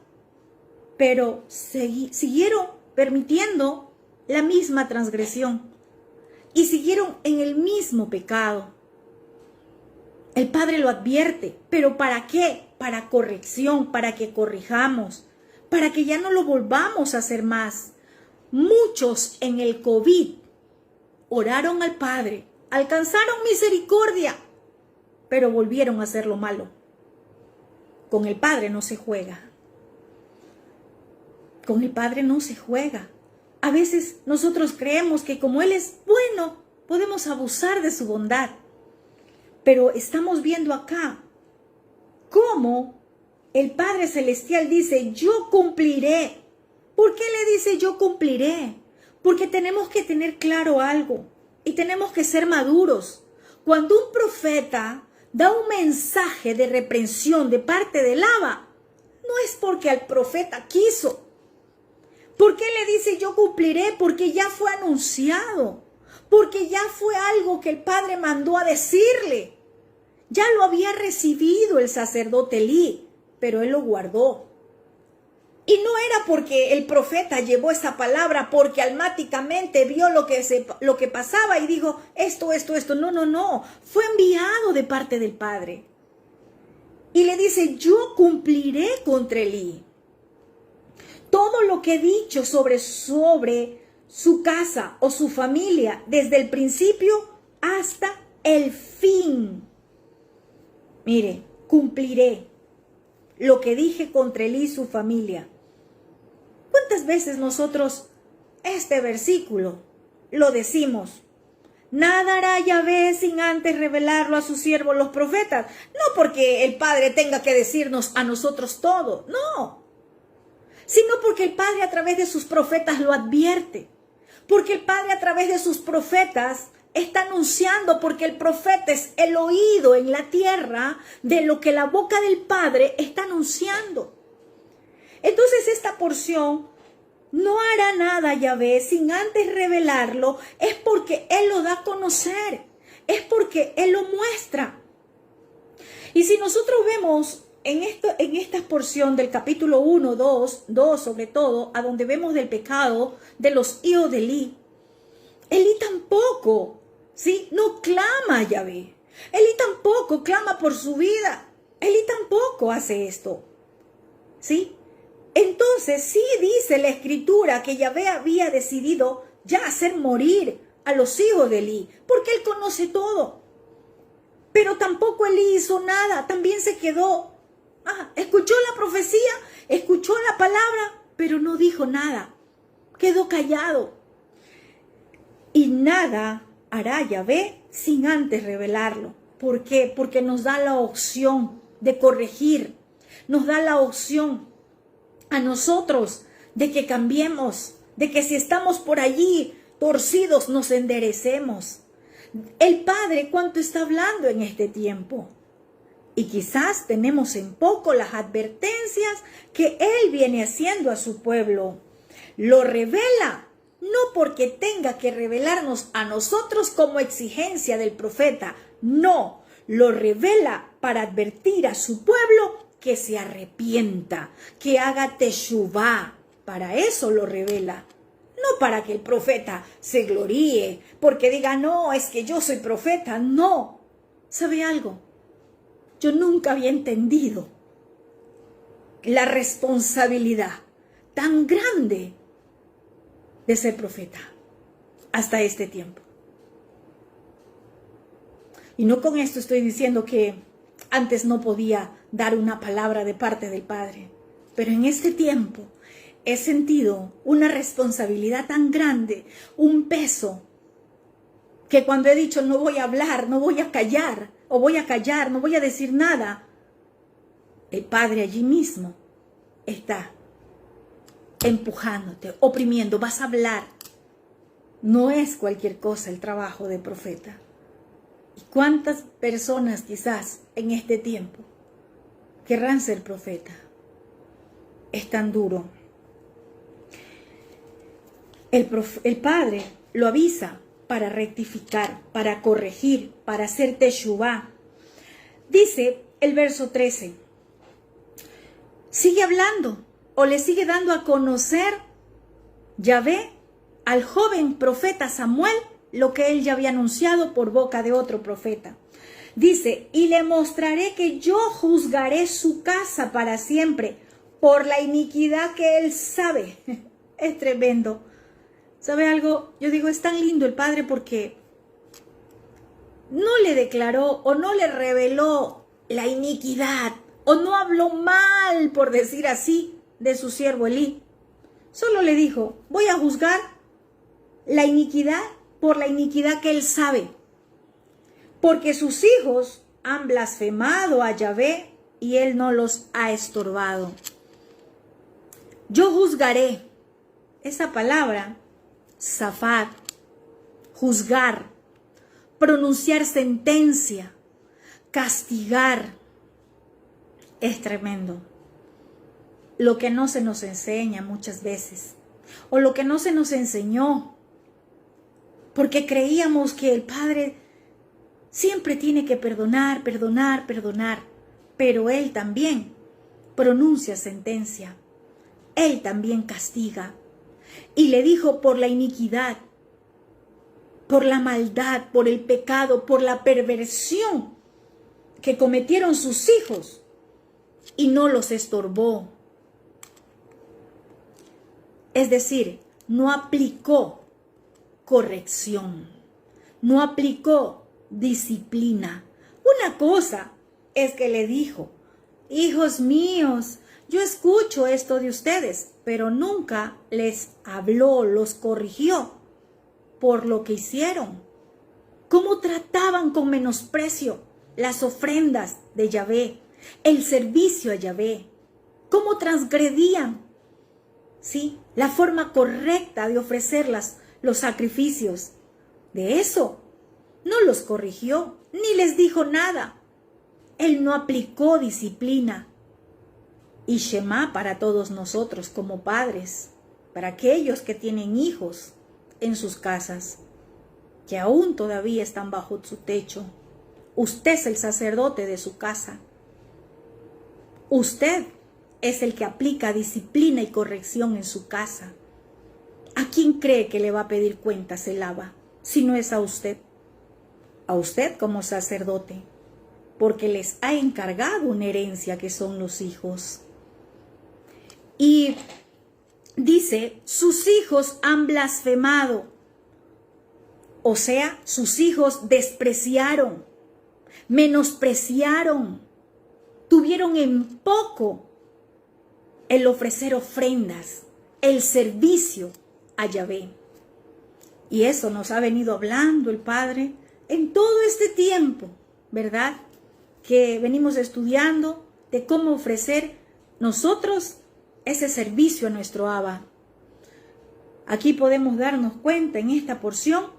Pero siguieron permitiendo la misma transgresión. Y siguieron en el mismo pecado. El Padre lo advierte, pero ¿para qué? Para corrección, para que corrijamos, para que ya no lo volvamos a hacer más. Muchos en el COVID oraron al Padre, alcanzaron misericordia, pero volvieron a hacer lo malo. Con el Padre no se juega. Con el Padre no se juega. A veces nosotros creemos que como Él es bueno, podemos abusar de su bondad. Pero estamos viendo acá cómo el Padre Celestial dice, yo cumpliré. ¿Por qué le dice yo cumpliré? Porque tenemos que tener claro algo y tenemos que ser maduros. Cuando un profeta da un mensaje de reprensión de parte del Abba, no es porque al profeta quiso. ¿Por qué le dice yo cumpliré? Porque ya fue anunciado. Porque ya fue algo que el Padre mandó a decirle. Ya lo había recibido el sacerdote Elí, pero él lo guardó. Y no era porque el profeta llevó esa palabra, porque almáticamente vio lo que pasaba y dijo, esto. No. Fue enviado de parte del Padre. Y le dice, yo cumpliré contra Elí. Todo lo que he dicho sobre su casa o su familia, desde el principio hasta el fin. Mire, cumpliré lo que dije contra Elí y su familia. ¿Cuántas veces nosotros este versículo lo decimos? Nada hará Yahvé sin antes revelarlo a sus siervos los profetas. No porque el Padre tenga que decirnos a nosotros todo, no. Sino porque el Padre a través de sus profetas lo advierte. Porque el Padre a través de sus profetas está anunciando, porque el profeta es el oído en la tierra de lo que la boca del Padre está anunciando. Entonces esta porción, no hará nada Yahvé sin antes revelarlo, es porque Él lo da a conocer, es porque Él lo muestra. Y si nosotros vemos en esta porción del capítulo 1, 2 sobre todo, a donde vemos del pecado de los hijos de Elí, Elí tampoco, ¿sí?, no clama a Yahvé. Elí tampoco clama por su vida. Elí tampoco hace esto, ¿sí? Entonces sí dice la Escritura que Yahvé había decidido ya hacer morir a los hijos de Elí, porque Él conoce todo. Pero tampoco Elí hizo nada, también se quedó. Escuchó la profecía, escuchó la palabra, pero no dijo nada. Quedó callado. Y nada hará Yahvé sin antes revelarlo. ¿Por qué? Porque nos da la opción de corregir. Nos da la opción a nosotros de que cambiemos, de que si estamos por allí torcidos nos enderecemos. El Padre, ¿cuánto está hablando en este tiempo? Y quizás tenemos en poco las advertencias que Él viene haciendo a su pueblo. Lo revela, no porque tenga que revelarnos a nosotros como exigencia del profeta, no, lo revela para advertir a su pueblo que se arrepienta, que haga teshuvá. Para eso lo revela. No para que el profeta se gloríe, porque diga, no, es que yo soy profeta. No. ¿Sabe algo? Yo nunca había entendido la responsabilidad tan grande de ser profeta hasta este tiempo. Y no con esto estoy diciendo que antes no podía dar una palabra de parte del Padre, pero en este tiempo he sentido una responsabilidad tan grande, un peso, que cuando he dicho no voy a hablar, no voy a callar, o voy a callar, no voy a decir nada, el Padre allí mismo está empujándote, oprimiendo, vas a hablar. No es cualquier cosa el trabajo de profeta. ¿Y cuántas personas quizás en este tiempo querrán ser profeta? Es tan duro. El Padre lo avisa para rectificar, para corregir, para hacer teshuvá. Dice el verso 13, sigue hablando o le sigue dando a conocer Yahvé al joven profeta Samuel lo que él ya había anunciado por boca de otro profeta. Dice, y le mostraré que yo juzgaré su casa para siempre por la iniquidad que él sabe. Es tremendo. ¿Sabe algo? Yo digo, es tan lindo el Padre porque no le declaró o no le reveló la iniquidad o no habló mal, por decir así, de su siervo Elí. Solo le dijo, voy a juzgar la iniquidad por la iniquidad que él sabe. Porque sus hijos han blasfemado a Yahvé y él no los ha estorbado. Yo juzgaré. Esa palabra, zafar, juzgar, pronunciar sentencia, castigar, es tremendo. Lo que no se nos enseña muchas veces, o lo que no se nos enseñó, porque creíamos que el Padre siempre tiene que perdonar, perdonar, perdonar, pero Él también pronuncia sentencia, Él también castiga. Y le dijo por la iniquidad, por la maldad, por el pecado, por la perversión que cometieron sus hijos y no los estorbó. Es decir, no aplicó corrección, no aplicó disciplina. Una cosa es que le dijo, hijos míos, yo escucho esto de ustedes, pero nunca les habló, los corrigió por lo que hicieron. Cómo trataban con menosprecio las ofrendas de Yahvé, el servicio a Yahvé. Cómo transgredían, ¿sí?, la forma correcta de ofrecer los sacrificios. De eso no los corrigió, ni les dijo nada. Él no aplicó disciplina. Y Shema para todos nosotros como padres, para aquellos que tienen hijos en sus casas, que aún todavía están bajo su techo. Usted es el sacerdote de su casa. Usted es el que aplica disciplina y corrección en su casa. ¿A quién cree que le va a pedir cuentas el Abba si no es a usted? A usted como sacerdote, porque les ha encargado una herencia que son los hijos. Y dice, sus hijos han blasfemado. O sea, sus hijos despreciaron, menospreciaron, tuvieron en poco el ofrecer ofrendas, el servicio a Yahvé. Y eso nos ha venido hablando el Padre en todo este tiempo, ¿verdad? Que venimos estudiando de cómo ofrecer nosotros ese servicio a nuestro Abba. Aquí podemos darnos cuenta en esta porción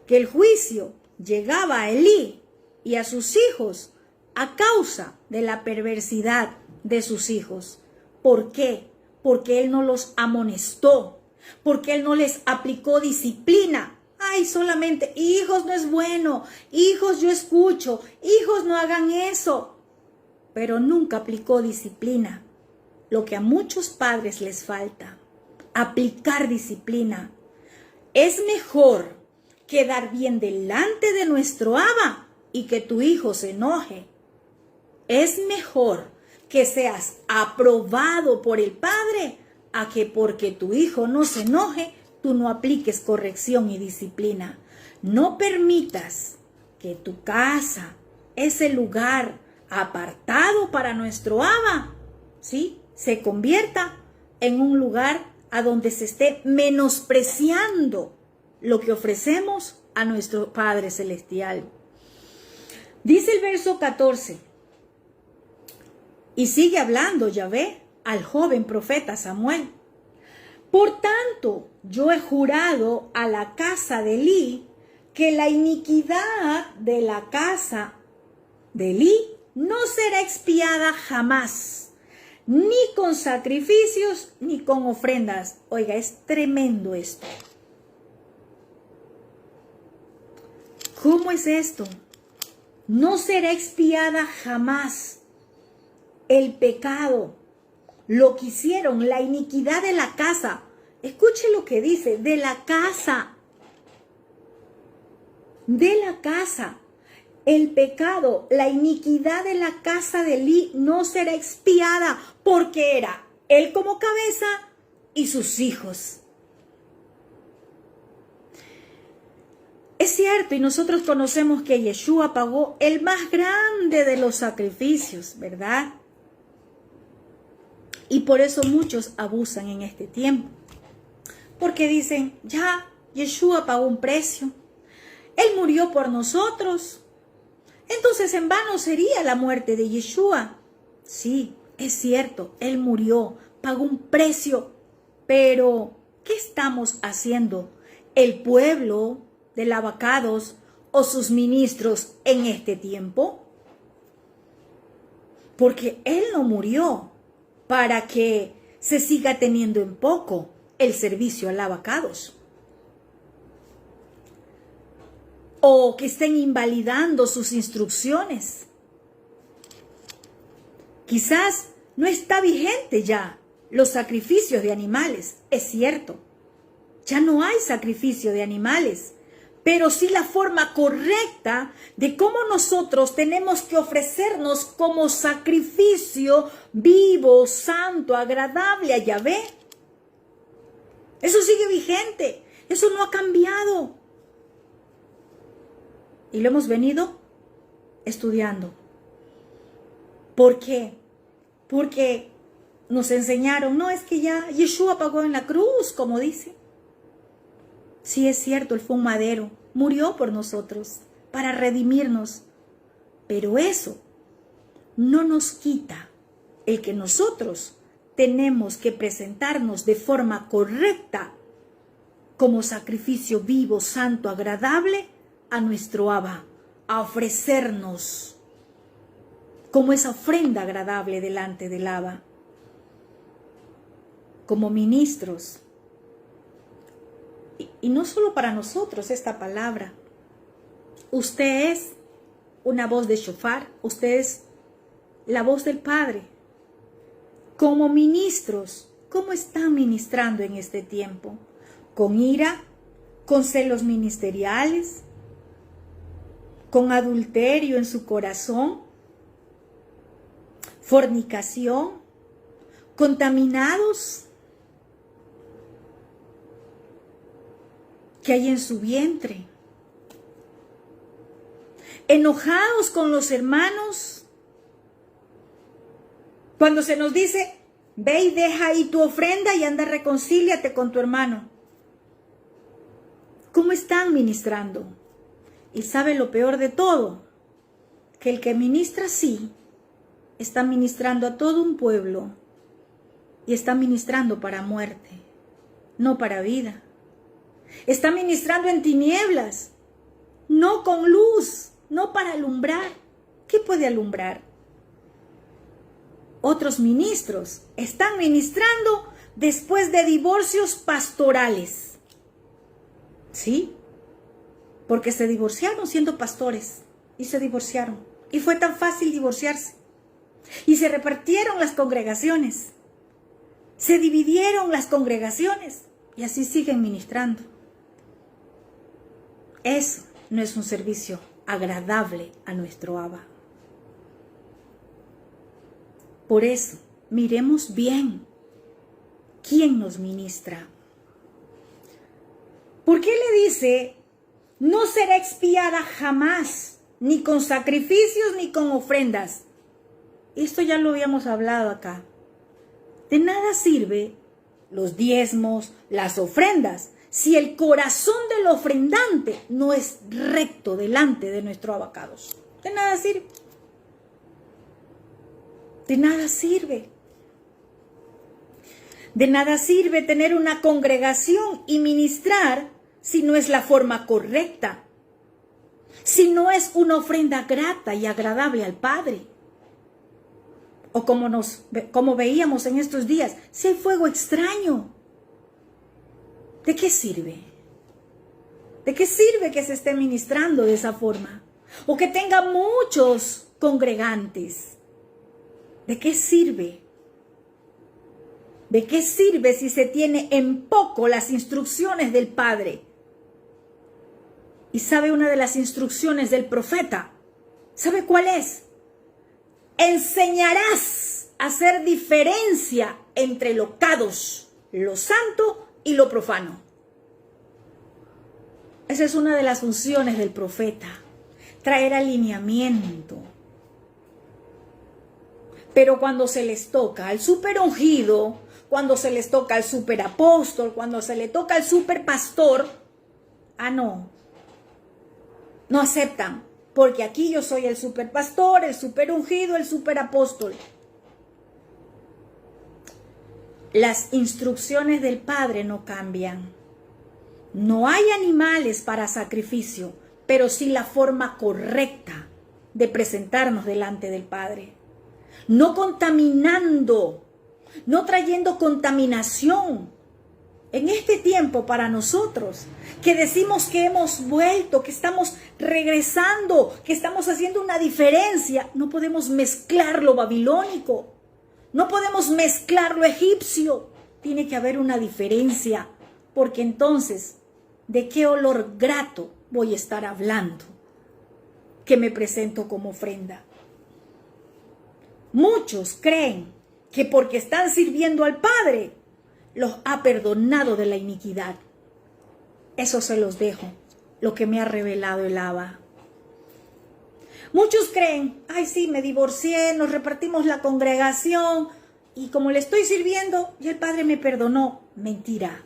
que el juicio llegaba a Elí y a sus hijos a causa de la perversidad de sus hijos. ¿Por qué? Porque él no los amonestó, porque él no les aplicó disciplina. Ay, solamente, hijos, no es bueno, hijos, yo escucho, hijos, no hagan eso. Pero nunca aplicó disciplina, lo que a muchos padres les falta, aplicar disciplina. Es mejor quedar bien delante de nuestro Abba y que tu hijo se enoje. Es mejor que seas aprobado por el Padre a que porque tu hijo no se enoje, tú no apliques corrección y disciplina. No permitas que tu casa, ese lugar apartado para nuestro Abba, ¿sí?, se convierta en un lugar a donde se esté menospreciando lo que ofrecemos a nuestro Padre Celestial. Dice el verso 14, y sigue hablando Yahvé al joven profeta Samuel. Por tanto, yo he jurado a la casa de Elí que la iniquidad de la casa de Elí no será expiada jamás, ni con sacrificios, ni con ofrendas. Oiga, es tremendo esto. ¿Cómo es esto? No será expiada jamás el pecado, lo que hicieron, la iniquidad de la casa. Escuche lo que dice, de la casa. De la casa. El pecado, la iniquidad de la casa de Elí no será expiada, porque era él como cabeza y sus hijos. Es cierto, y nosotros conocemos que Yeshua pagó el más grande de los sacrificios, ¿verdad? Y por eso muchos abusan en este tiempo. Porque dicen, ya, Yeshua pagó un precio. Él murió por nosotros. Entonces en vano sería la muerte de Yeshua. Sí, es cierto, Él murió, pagó un precio. Pero, ¿qué estamos haciendo el pueblo de Lavacados o sus ministros en este tiempo? Porque Él no murió para que se siga teniendo en poco el servicio a Lavacados, o que estén invalidando sus instrucciones. Quizás no está vigente ya los sacrificios de animales, es cierto. Ya no hay sacrificio de animales, pero sí la forma correcta de cómo nosotros tenemos que ofrecernos como sacrificio vivo, santo, agradable a Yahvé. Eso sigue vigente, eso no ha cambiado. Y lo hemos venido estudiando. ¿Por qué? Porque nos enseñaron, no, es que ya Yeshua pagó en la cruz, como dice. Sí, es cierto, Él fue un madero, murió por nosotros, para redimirnos. Pero eso no nos quita el que nosotros tenemos que presentarnos de forma correcta como sacrificio vivo, santo, agradable a nuestro Abba, a ofrecernos como esa ofrenda agradable delante del Abba, como ministros. Y no solo para nosotros esta palabra. Usted es una voz de shofar, usted es la voz del Padre. Como ministros, ¿cómo están ministrando en este tiempo? ¿Con ira? ¿Con celos ministeriales? ¿Con adulterio en su corazón? ¿Fornicación? ¿Contaminados? ¿Qué hay en su vientre? enojados con los hermanos. Cuando se nos dice, ve y deja ahí tu ofrenda y anda, reconcíliate con tu hermano. ¿Cómo están ministrando? Y sabe lo peor de todo, que el que ministra así, está ministrando a todo un pueblo y está ministrando para muerte, no para vida. Está ministrando en tinieblas, no con luz, no para alumbrar. ¿Qué puede alumbrar? Otros ministros están ministrando después de divorcios pastorales. ¿Sí? Porque se divorciaron siendo pastores y se divorciaron. Y fue tan fácil divorciarse. Y se repartieron las congregaciones. Se dividieron las congregaciones y así siguen ministrando. Eso no es un servicio agradable a nuestro Abba. Por eso, miremos bien quién nos ministra. ¿Por qué le dice, no será expiada jamás, ni con sacrificios ni con ofrendas? Esto ya lo habíamos hablado acá. De nada sirve los diezmos, las ofrendas, si el corazón del ofrendante no es recto delante de nuestro abacados. De nada sirve. De nada sirve. De nada sirve tener una congregación y ministrar si no es la forma correcta, si no es una ofrenda grata y agradable al Padre. O como veíamos en estos días, si hay fuego extraño, ¿de qué sirve? ¿De qué sirve que se esté ministrando de esa forma? O que tenga muchos congregantes. ¿De qué sirve? ¿De qué sirve si se tiene en poco las instrucciones del Padre? Y sabe una de las instrucciones del profeta. ¿Sabe cuál es? Enseñarás a hacer diferencia entre lo kadosh, lo santo y lo profano. Esa es una de las funciones del profeta. Traer alineamiento. Pero cuando se les toca al super ungido, cuando se les toca al super apóstol, cuando se le toca al super pastor, no aceptan, porque aquí yo soy el super pastor, el super ungido, el super apóstol. Las instrucciones del Padre no cambian. No hay animales para sacrificio, pero sí la forma correcta de presentarnos delante del Padre. No contaminando, no trayendo contaminación. En este tiempo para nosotros, que decimos que hemos vuelto, que estamos regresando, que estamos haciendo una diferencia, no podemos mezclar lo babilónico, no podemos mezclar lo egipcio. Tiene que haber una diferencia, porque entonces, ¿de qué olor grato voy a estar hablando que me presento como ofrenda? Muchos creen que porque están sirviendo al Padre, los ha perdonado de la iniquidad. Eso se los dejo, lo que me ha revelado el Abba. Muchos creen, ay sí, me divorcié, nos repartimos la congregación y como le estoy sirviendo, ya el Padre me perdonó. Mentira.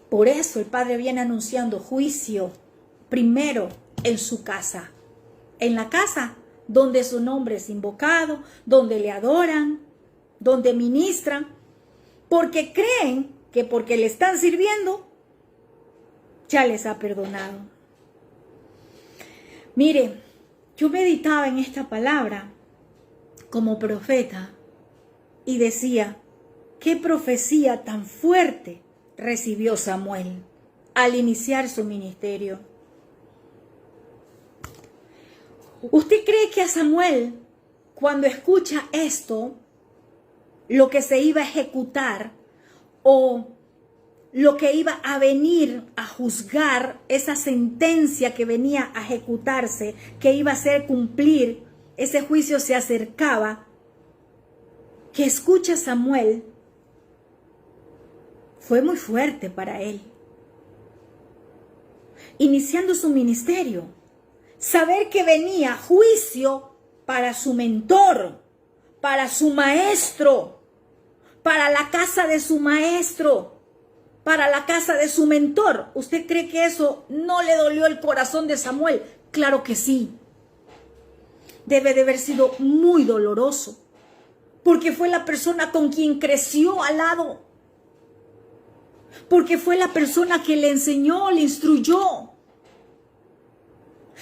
Por eso el Padre viene anunciando juicio primero en su casa. En la casa donde su nombre es invocado, donde le adoran, donde ministran, porque creen que porque le están sirviendo, ya les ha perdonado. Mire, yo meditaba en esta palabra como profeta y decía, ¿qué profecía tan fuerte recibió Samuel al iniciar su ministerio? ¿Usted cree que a Samuel, cuando escucha esto, lo que se iba a ejecutar o lo que iba a venir a juzgar, esa sentencia que venía a ejecutarse, que iba a hacer cumplir, ese juicio se acercaba, que escucha Samuel, fue muy fuerte para él? iniciando su ministerio. Saber que venía juicio para su mentor, para su maestro, para la casa de su maestro, para la casa de su mentor. ¿Usted cree que eso no le dolió el corazón de Samuel? Claro que sí. Debe de haber sido muy doloroso, porque fue la persona con quien creció al lado, porque fue la persona que le enseñó, le instruyó.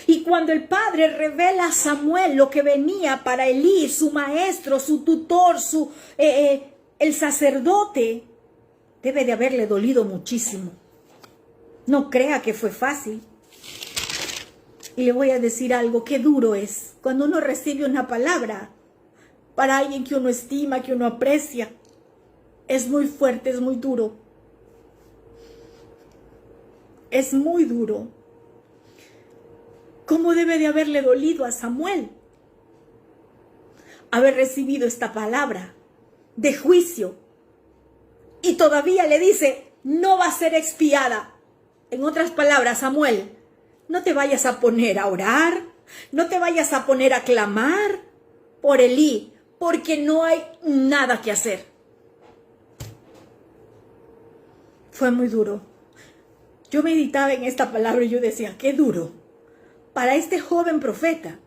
Y cuando el padre revela a Samuel lo que venía para Elí, su maestro, su tutor, el sacerdote, debe de haberle dolido muchísimo. No crea que fue fácil. Y le voy a decir algo, qué duro es cuando uno recibe una palabra para alguien que uno estima, que uno aprecia. Es muy fuerte, es muy duro. Es muy duro. ¿Cómo debe de haberle dolido a Samuel haber recibido esta palabra de juicio? Y todavía le dice, no va a ser expiada. En otras palabras, Samuel, no te vayas a poner a orar, no te vayas a poner a clamar por Elí, porque no hay nada que hacer. Fue muy duro. Yo meditaba en esta palabra y yo decía, qué duro para este joven profeta,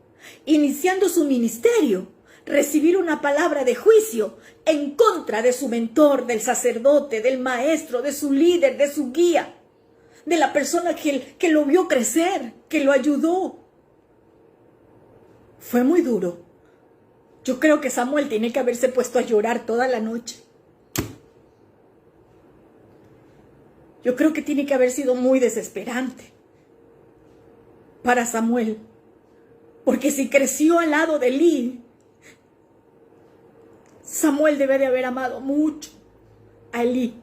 iniciando su ministerio, recibir una palabra de juicio en contra de su mentor, del sacerdote, del maestro, de su líder, de su guía, de la persona que lo vio crecer, que lo ayudó. Fue muy duro. Yo creo que Samuel tiene que haberse puesto a llorar toda la noche. Yo creo que tiene que haber sido muy desesperante para Samuel, porque si creció al lado de Elí, Samuel debe de haber amado mucho a Elí.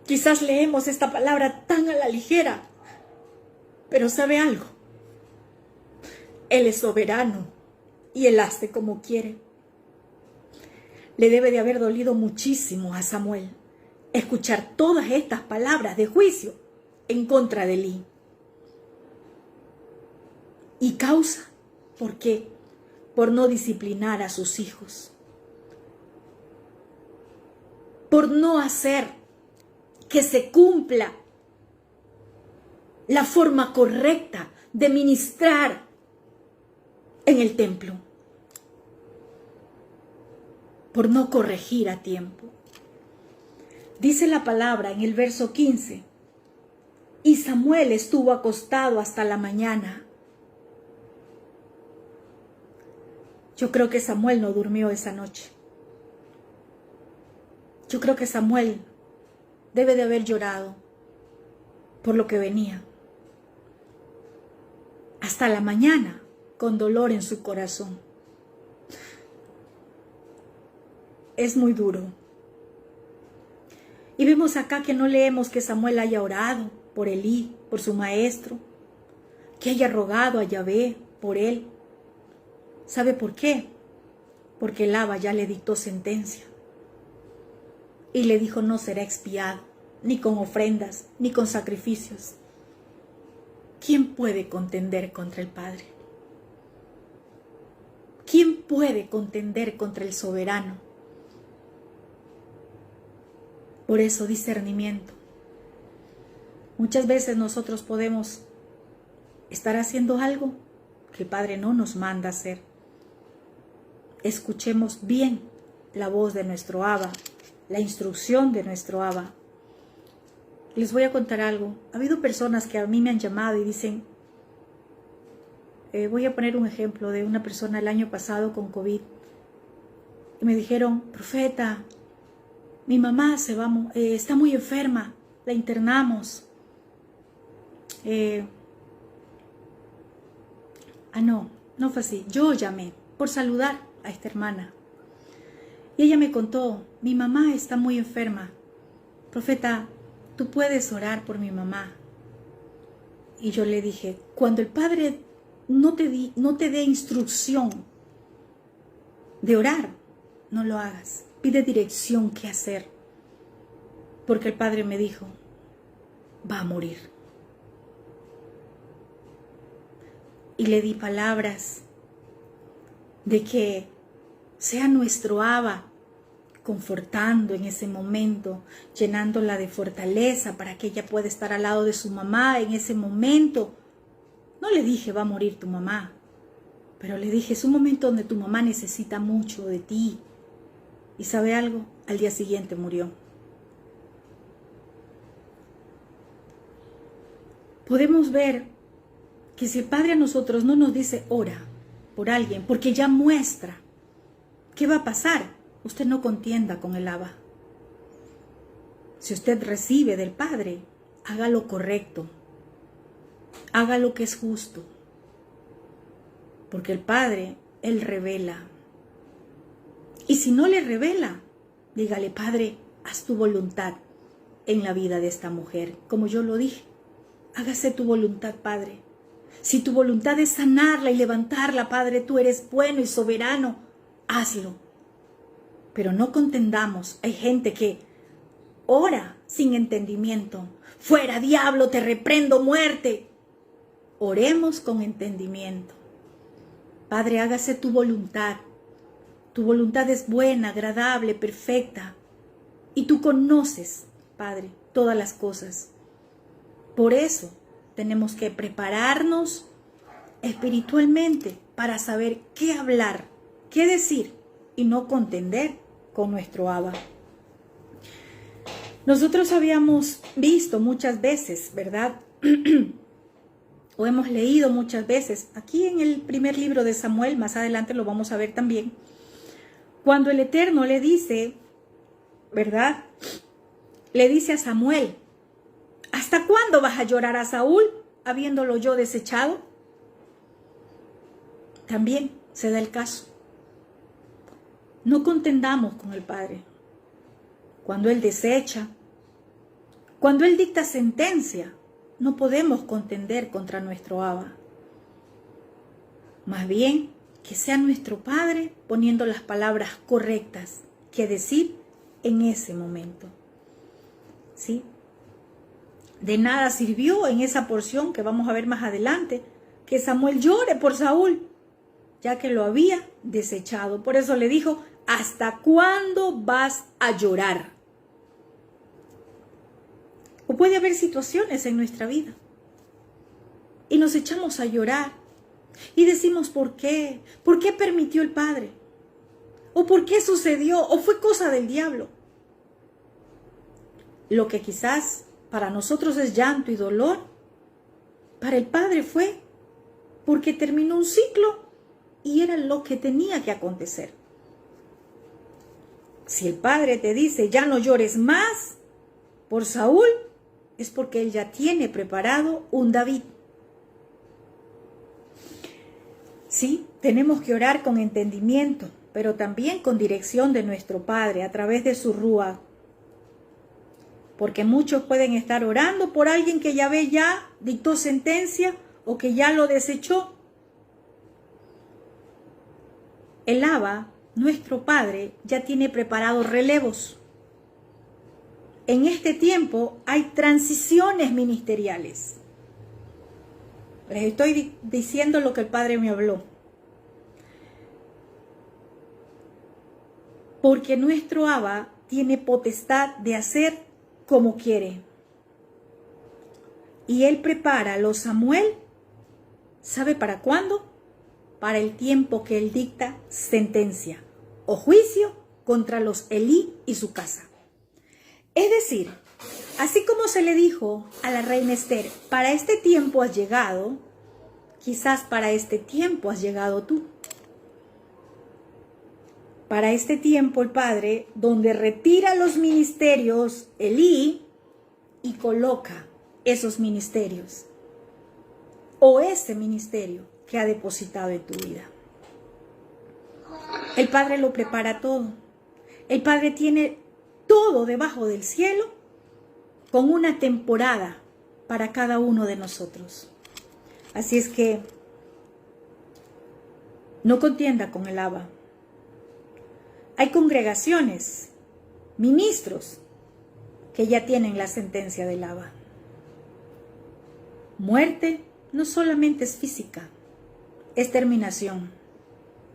Quizás leemos esta palabra tan a la ligera, pero ¿sabe algo? Él es soberano y Él hace como quiere. Le debe de haber dolido muchísimo a Samuel escuchar todas estas palabras de juicio en contra de Elí. Y causa, ¿por qué? Por no disciplinar a sus hijos. Por no hacer que se cumpla la forma correcta de ministrar en el templo. Por no corregir a tiempo. Dice la palabra en el verso 15, y Samuel estuvo acostado hasta la mañana. Yo creo que Samuel no durmió esa noche. Yo creo que Samuel debe de haber llorado por lo que venía. Hasta la mañana, con dolor en su corazón. Es muy duro. Y vemos acá que no leemos que Samuel haya orado por Elí, por su maestro, que haya rogado a Yahvé por él. ¿Sabe por qué? Porque el Abba ya le dictó sentencia. Y le dijo, no será expiado, ni con ofrendas, ni con sacrificios. ¿Quién puede contender contra el Padre? ¿Quién puede contender contra el soberano? Por eso, discernimiento. Muchas veces nosotros podemos estar haciendo algo que el Padre no nos manda hacer. Escuchemos bien la voz de nuestro Abba, la instrucción de nuestro Abba. Les voy a contar algo. Ha habido personas que a mí me han llamado y dicen, voy a poner un ejemplo de una persona el año pasado con COVID. Y me dijeron, profeta, mi mamá está muy enferma, la internamos. No fue así. Yo llamé por saludar a esta hermana. Y ella me contó, mi mamá está muy enferma. Profeta, tú puedes orar por mi mamá. Y yo le dije, cuando el Padre no te dé instrucción de orar, no lo hagas. Pide dirección qué hacer. Porque el Padre me dijo, va a morir. Y le di palabras de que sea nuestro Abba confortando en ese momento, llenándola de fortaleza para que ella pueda estar al lado de su mamá en ese momento. No le dije, va a morir tu mamá, pero le dije, es un momento donde tu mamá necesita mucho de ti. ¿Y sabe algo? Al día siguiente murió. Podemos ver que si el Padre a nosotros no nos dice ora por alguien, porque ya muestra qué va a pasar, usted no contienda con el Abba. Si usted recibe del Padre, haga lo correcto, haga lo que es justo, porque el Padre, Él revela. Y si no le revela, dígale, Padre, haz tu voluntad en la vida de esta mujer. Como yo lo dije, hágase tu voluntad, Padre. Si tu voluntad es sanarla y levantarla, Padre, tú eres bueno y soberano, hazlo. Pero no contendamos. Hay gente que ora sin entendimiento. Fuera, diablo, te reprendo, muerte. Oremos con entendimiento. Padre, hágase tu voluntad. Tu voluntad es buena, agradable, perfecta. Y tú conoces, Padre, todas las cosas. Por eso tenemos que prepararnos espiritualmente para saber qué hablar, qué decir y no contender con nuestro Abba. Nosotros habíamos visto muchas veces, ¿verdad? O hemos leído muchas veces, aquí en el primer libro de Samuel, más adelante lo vamos a ver también, cuando el Eterno le dice, ¿verdad? Le dice a Samuel, ¿hasta cuándo vas a llorar a Saúl, habiéndolo yo desechado? También se da el caso. No contendamos con el Padre. Cuando Él desecha, cuando Él dicta sentencia, no podemos contender contra nuestro Abba. Más bien, que sea nuestro Padre poniendo las palabras correctas que decir en ese momento. ¿Sí? De nada sirvió en esa porción que vamos a ver más adelante, que Samuel llore por Saúl, ya que lo había desechado. Por eso le dijo, ¿hasta cuándo vas a llorar? O puede haber situaciones en nuestra vida y nos echamos a llorar y decimos, ¿por qué? ¿Por qué permitió el Padre? ¿O por qué sucedió? ¿O fue cosa del diablo? Lo que quizás para nosotros es llanto y dolor, para el Padre fue porque terminó un ciclo y era lo que tenía que acontecer. Si el Padre te dice, ya no llores más por Saúl, es porque Él ya tiene preparado un David. Sí, tenemos que orar con entendimiento, pero también con dirección de nuestro Padre a través de su Rúa. Porque muchos pueden estar orando por alguien que Yahvé ya dictó sentencia o que ya lo desechó. El Abba, nuestro Padre, ya tiene preparados relevos. En este tiempo hay transiciones ministeriales. Les estoy diciendo lo que el Padre me habló. Porque nuestro Abba tiene potestad de hacer como quiere. Y Él prepara a los Samuel, ¿sabe para cuándo? Para el tiempo que Él dicta sentencia o juicio contra los Elí y su casa. Es decir, así como se le dijo a la reina Esther, para este tiempo has llegado, quizás para este tiempo has llegado tú. Para este tiempo el Padre, donde retira los ministerios, Elí, y coloca esos ministerios, o ese ministerio que ha depositado en tu vida. El Padre lo prepara todo. El Padre tiene todo debajo del cielo con una temporada para cada uno de nosotros. Así es que no contienda con el Abba. Hay congregaciones, ministros, que ya tienen la sentencia del Abba. Muerte no solamente es física, es terminación.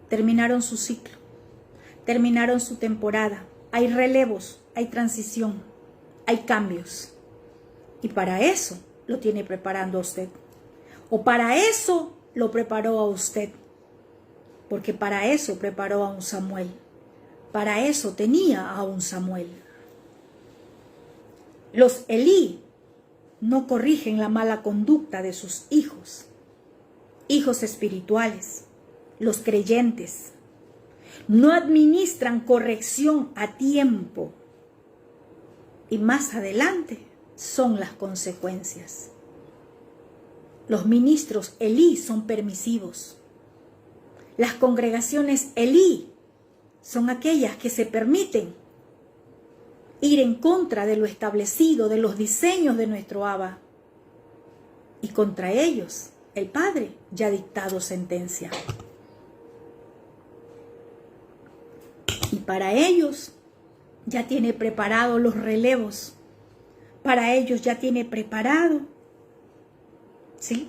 Terminaron su ciclo, terminaron su temporada. Hay relevos, hay transición, hay cambios. Y para eso lo tiene preparando a usted. O para eso lo preparó a usted. Porque para eso preparó a un Samuel. Para eso tenía a un Samuel. Los Elí no corrigen la mala conducta de sus hijos espirituales, los creyentes. No administran corrección a tiempo. Y más adelante son las consecuencias. Los ministros Elí son permisivos. Las congregaciones Elí son aquellas que se permiten ir en contra de lo establecido, de los diseños de nuestro Abba. Y contra ellos, el Padre ya ha dictado sentencia. Y para ellos ya tiene preparado los relevos. Para ellos ya tiene preparado, ¿sí?,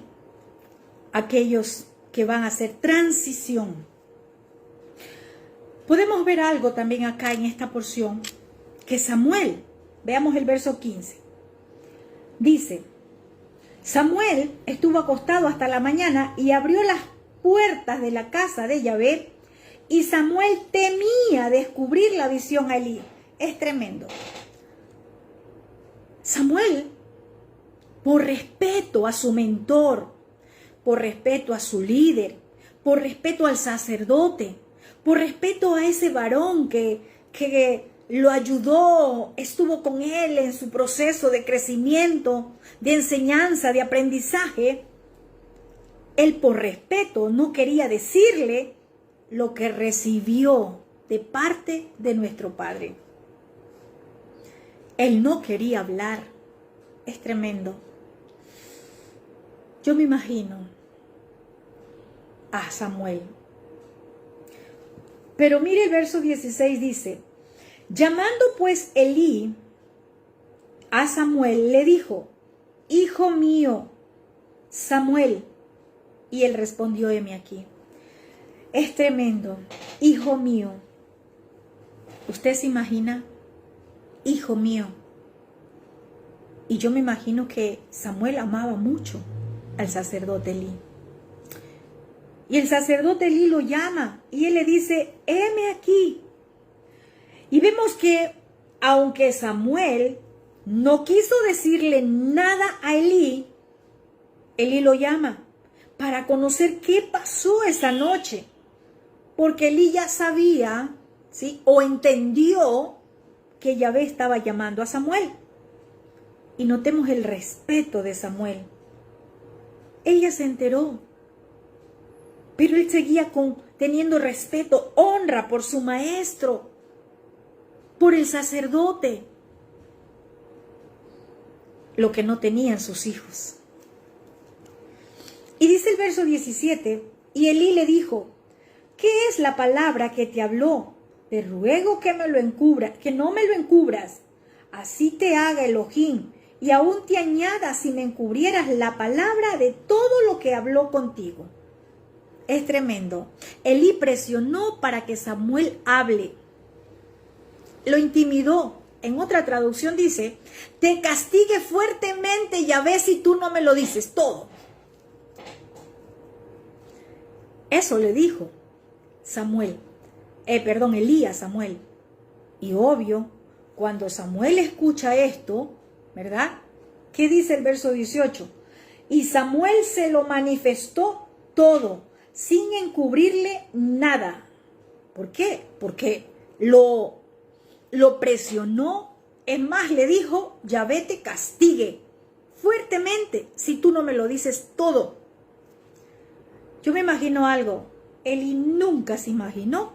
aquellos que van a hacer transición. Podemos ver algo también acá en esta porción, que Samuel, veamos el verso 15, dice: Samuel estuvo acostado hasta la mañana y abrió las puertas de la casa de Yahvé, y Samuel temía descubrir la visión a Elí. Es tremendo. Samuel, por respeto a su mentor, por respeto a su líder, por respeto al sacerdote, por respeto a ese varón que lo ayudó, estuvo con él en su proceso de crecimiento, de enseñanza, de aprendizaje, él por respeto no quería decirle lo que recibió de parte de nuestro Padre. Él no quería hablar. Es tremendo. Yo me imagino a Samuel. Pero mire el verso 16, dice: llamando pues Elí a Samuel, le dijo: hijo mío, Samuel. Y él respondió: heme aquí. Es tremendo. Hijo mío. ¿Usted se imagina? Hijo mío. Y yo me imagino que Samuel amaba mucho al sacerdote Elí. Y el sacerdote Elí lo llama y él le dice: heme aquí. Y vemos que aunque Samuel no quiso decirle nada a Elí, Elí lo llama para conocer qué pasó esa noche. Porque Elí ya sabía, ¿sí?, o entendió que Yahvé estaba llamando a Samuel. Y notemos el respeto de Samuel. Ella se enteró, pero él seguía teniendo respeto, honra por su maestro, por el sacerdote, lo que no tenían sus hijos. Y dice el verso 17, y Elí le dijo: ¿qué es la palabra que te habló? Te ruego que no me lo encubras. Así te haga Elohim, y aún te añada si me encubrieras la palabra de todo lo que habló contigo. Es tremendo. Elí presionó para que Samuel hable. Lo intimidó. En otra traducción dice: te castigue fuertemente, Yahvé, si tú no me lo dices todo. Eso le dijo Elí a Samuel. Y obvio, cuando Samuel escucha esto, ¿verdad? ¿Qué dice el verso 18? Y Samuel se lo manifestó todo, sin encubrirle nada. ¿Por qué? Porque lo presionó. Es más, le dijo: Yahvé te castigue fuertemente si tú no me lo dices todo. Yo me imagino algo. Elí nunca se imaginó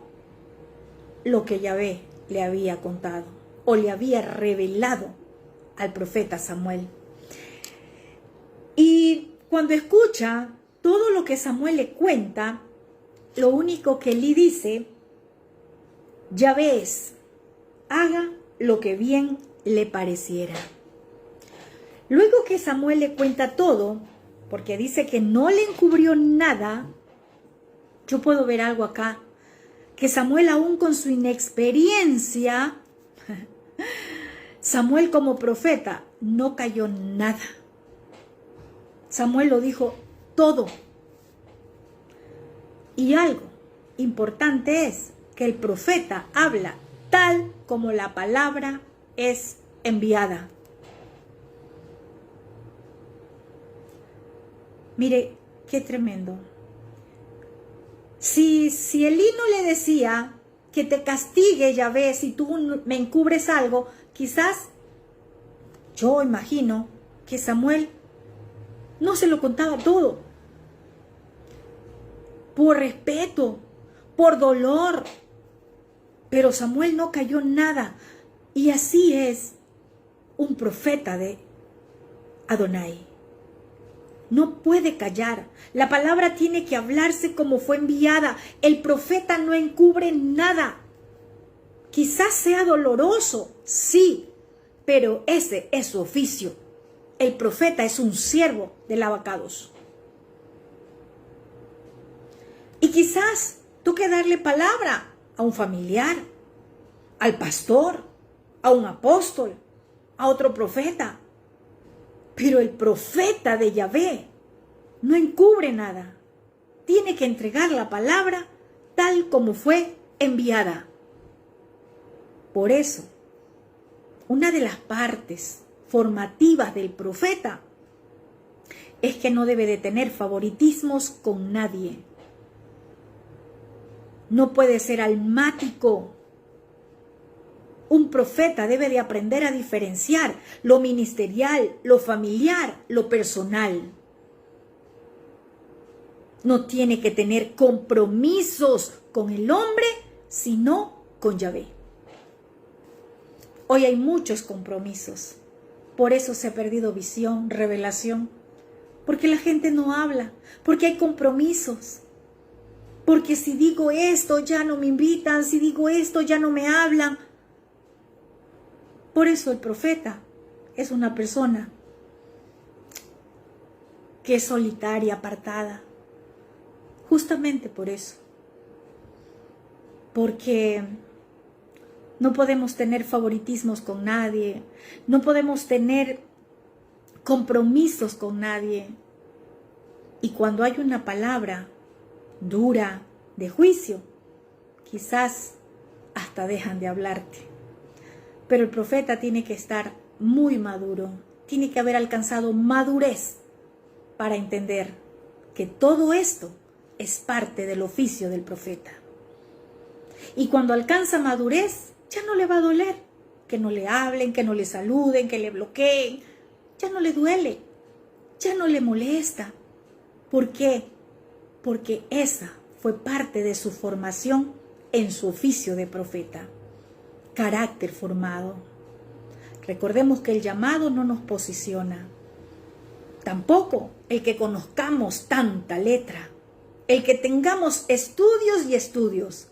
lo que Yahvé le había contado o le había revelado al profeta Samuel. Y cuando escucha todo lo que Samuel le cuenta, lo único que Elí dice: Yahvé, haga lo que bien le pareciera. Luego que Samuel le cuenta todo, porque dice que no le encubrió nada, yo puedo ver algo acá, que Samuel aún con su inexperiencia, Samuel como profeta, no cayó nada. Samuel lo dijo todo. Y algo importante es que el profeta habla tal como la palabra es enviada. Mire, qué tremendo. Si Elí no le decía que te castigue, Yahvé, si tú me encubres algo, quizás yo imagino que Samuel no se lo contaba todo. Por respeto, por dolor. Pero Samuel no cayó nada. Y así es un profeta de Adonai. No puede callar. La palabra tiene que hablarse como fue enviada. El profeta no encubre nada. Quizás sea doloroso, sí, pero ese es su oficio. El profeta es un siervo del abacados. Y quizás toque darle palabra a un familiar, al pastor, a un apóstol, a otro profeta. Pero el profeta de Yahvé no encubre nada. Tiene que entregar la palabra tal como fue enviada. Por eso, una de las partes formativas del profeta es que no debe de tener favoritismos con nadie. No puede ser almático. Un profeta debe de aprender a diferenciar lo ministerial, lo familiar, lo personal. No tiene que tener compromisos con el hombre, sino con Yahvé. Hoy hay muchos compromisos. Por eso se ha perdido visión, revelación. Porque la gente no habla, porque hay compromisos. Porque si digo esto ya no me invitan, si digo esto ya no me hablan. Por eso el profeta es una persona que es solitaria, apartada. Justamente por eso. Porque no podemos tener favoritismos con nadie. No podemos tener compromisos con nadie. Y cuando hay una palabra dura de juicio, quizás hasta dejan de hablarte. Pero el profeta tiene que estar muy maduro, tiene que haber alcanzado madurez para entender que todo esto es parte del oficio del profeta. Y cuando alcanza madurez, ya no le va a doler que no le hablen, que no le saluden, que le bloqueen. Ya no le duele, ya no le molesta. ¿Por qué? Porque esa fue parte de su formación en su oficio de profeta. Carácter formado. Recordemos que el llamado no nos posiciona. Tampoco el que conozcamos tanta letra, el que tengamos estudios y estudios.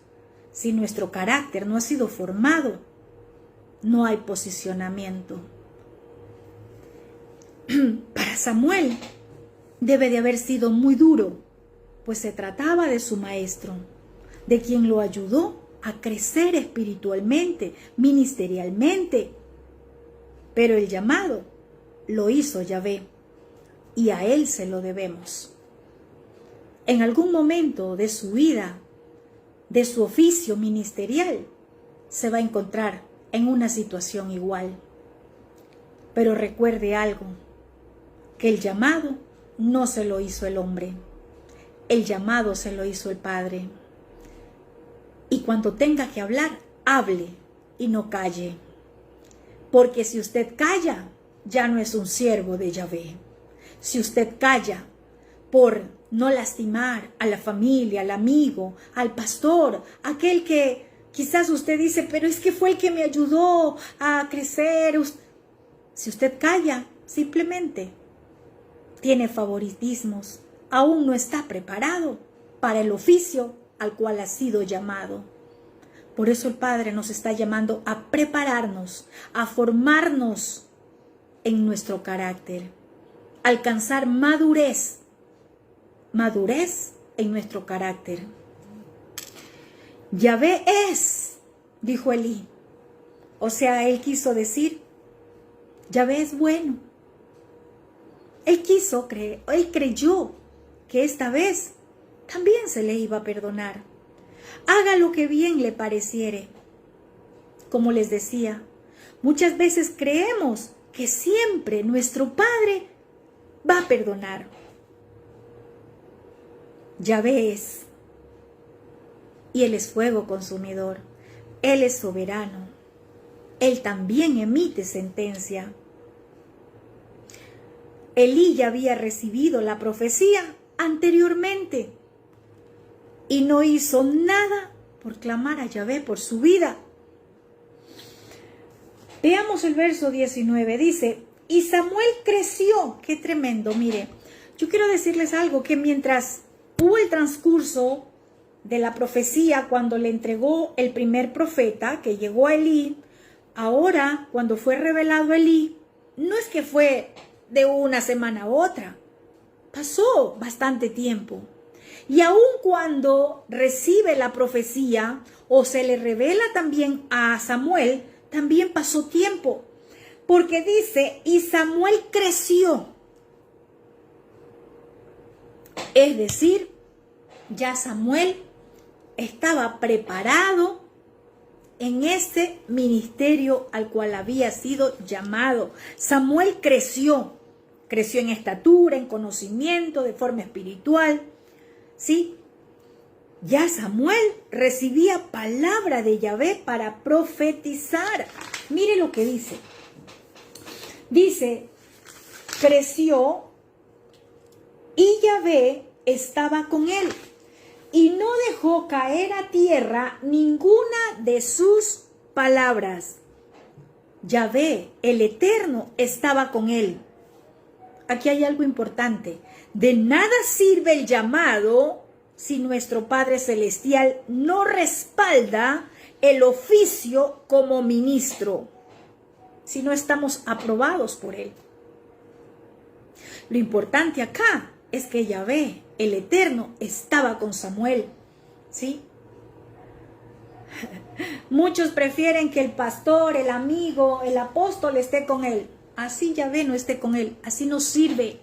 Si nuestro carácter no ha sido formado, no hay posicionamiento. Para Samuel debe de haber sido muy duro, pues se trataba de su maestro, de quien lo ayudó a crecer espiritualmente, ministerialmente. Pero el llamado lo hizo Yahvé y a él se lo debemos. En algún momento de su vida, de su oficio ministerial, se va a encontrar en una situación igual. Pero recuerde algo, que el llamado no se lo hizo el hombre, el llamado se lo hizo el Padre. Y cuando tenga que hablar, hable y no calle. Porque si usted calla, ya no es un siervo de Yahvé. Si usted calla por no lastimar a la familia, al amigo, al pastor, aquel que quizás usted dice, pero es que fue el que me ayudó a crecer. Si usted calla, simplemente tiene favoritismos, aún no está preparado para el oficio al cual ha sido llamado. Por eso el Padre nos está llamando a prepararnos, a formarnos en nuestro carácter. alcanzar madurez en nuestro carácter. Yahvé es, dijo Elí. O sea, él quiso decir, Yahvé es bueno. Él creyó que esta vez también se le iba a perdonar. Haga lo que bien le pareciere. Como les decía, muchas veces creemos que siempre nuestro Padre va a perdonar. Yahvé es. Y Él es fuego consumidor. Él es soberano. Él también emite sentencia. Elí ya había recibido la profecía anteriormente y no hizo nada por clamar a Yahvé por su vida. Veamos el verso 19, dice, y Samuel creció. Qué tremendo, mire. Yo quiero decirles algo, que mientras hubo el transcurso de la profecía, cuando le entregó el primer profeta que llegó a Elí, ahora cuando fue revelado Elí, no es que fue de una semana a otra, pasó bastante tiempo. Y aun cuando recibe la profecía o se le revela también a Samuel, también pasó tiempo, porque dice, y Samuel creció. Es decir, ya Samuel estaba preparado en ese ministerio al cual había sido llamado. Samuel creció en estatura, en conocimiento, de forma espiritual, ¿sí? Ya Samuel recibía palabra de Yahvé para profetizar. Mire lo que dice. Dice, creció y Yahvé estaba con él y no dejó caer a tierra ninguna de sus palabras. Yahvé, el Eterno, estaba con él. Aquí hay algo importante. De nada sirve el llamado si nuestro Padre Celestial no respalda el oficio como ministro, si no estamos aprobados por Él. Lo importante acá es que Yahvé, el Eterno, estaba con Samuel, ¿sí? Muchos prefieren que el pastor, el amigo, el apóstol esté con él. Así Yahvé no esté con él, así no sirve.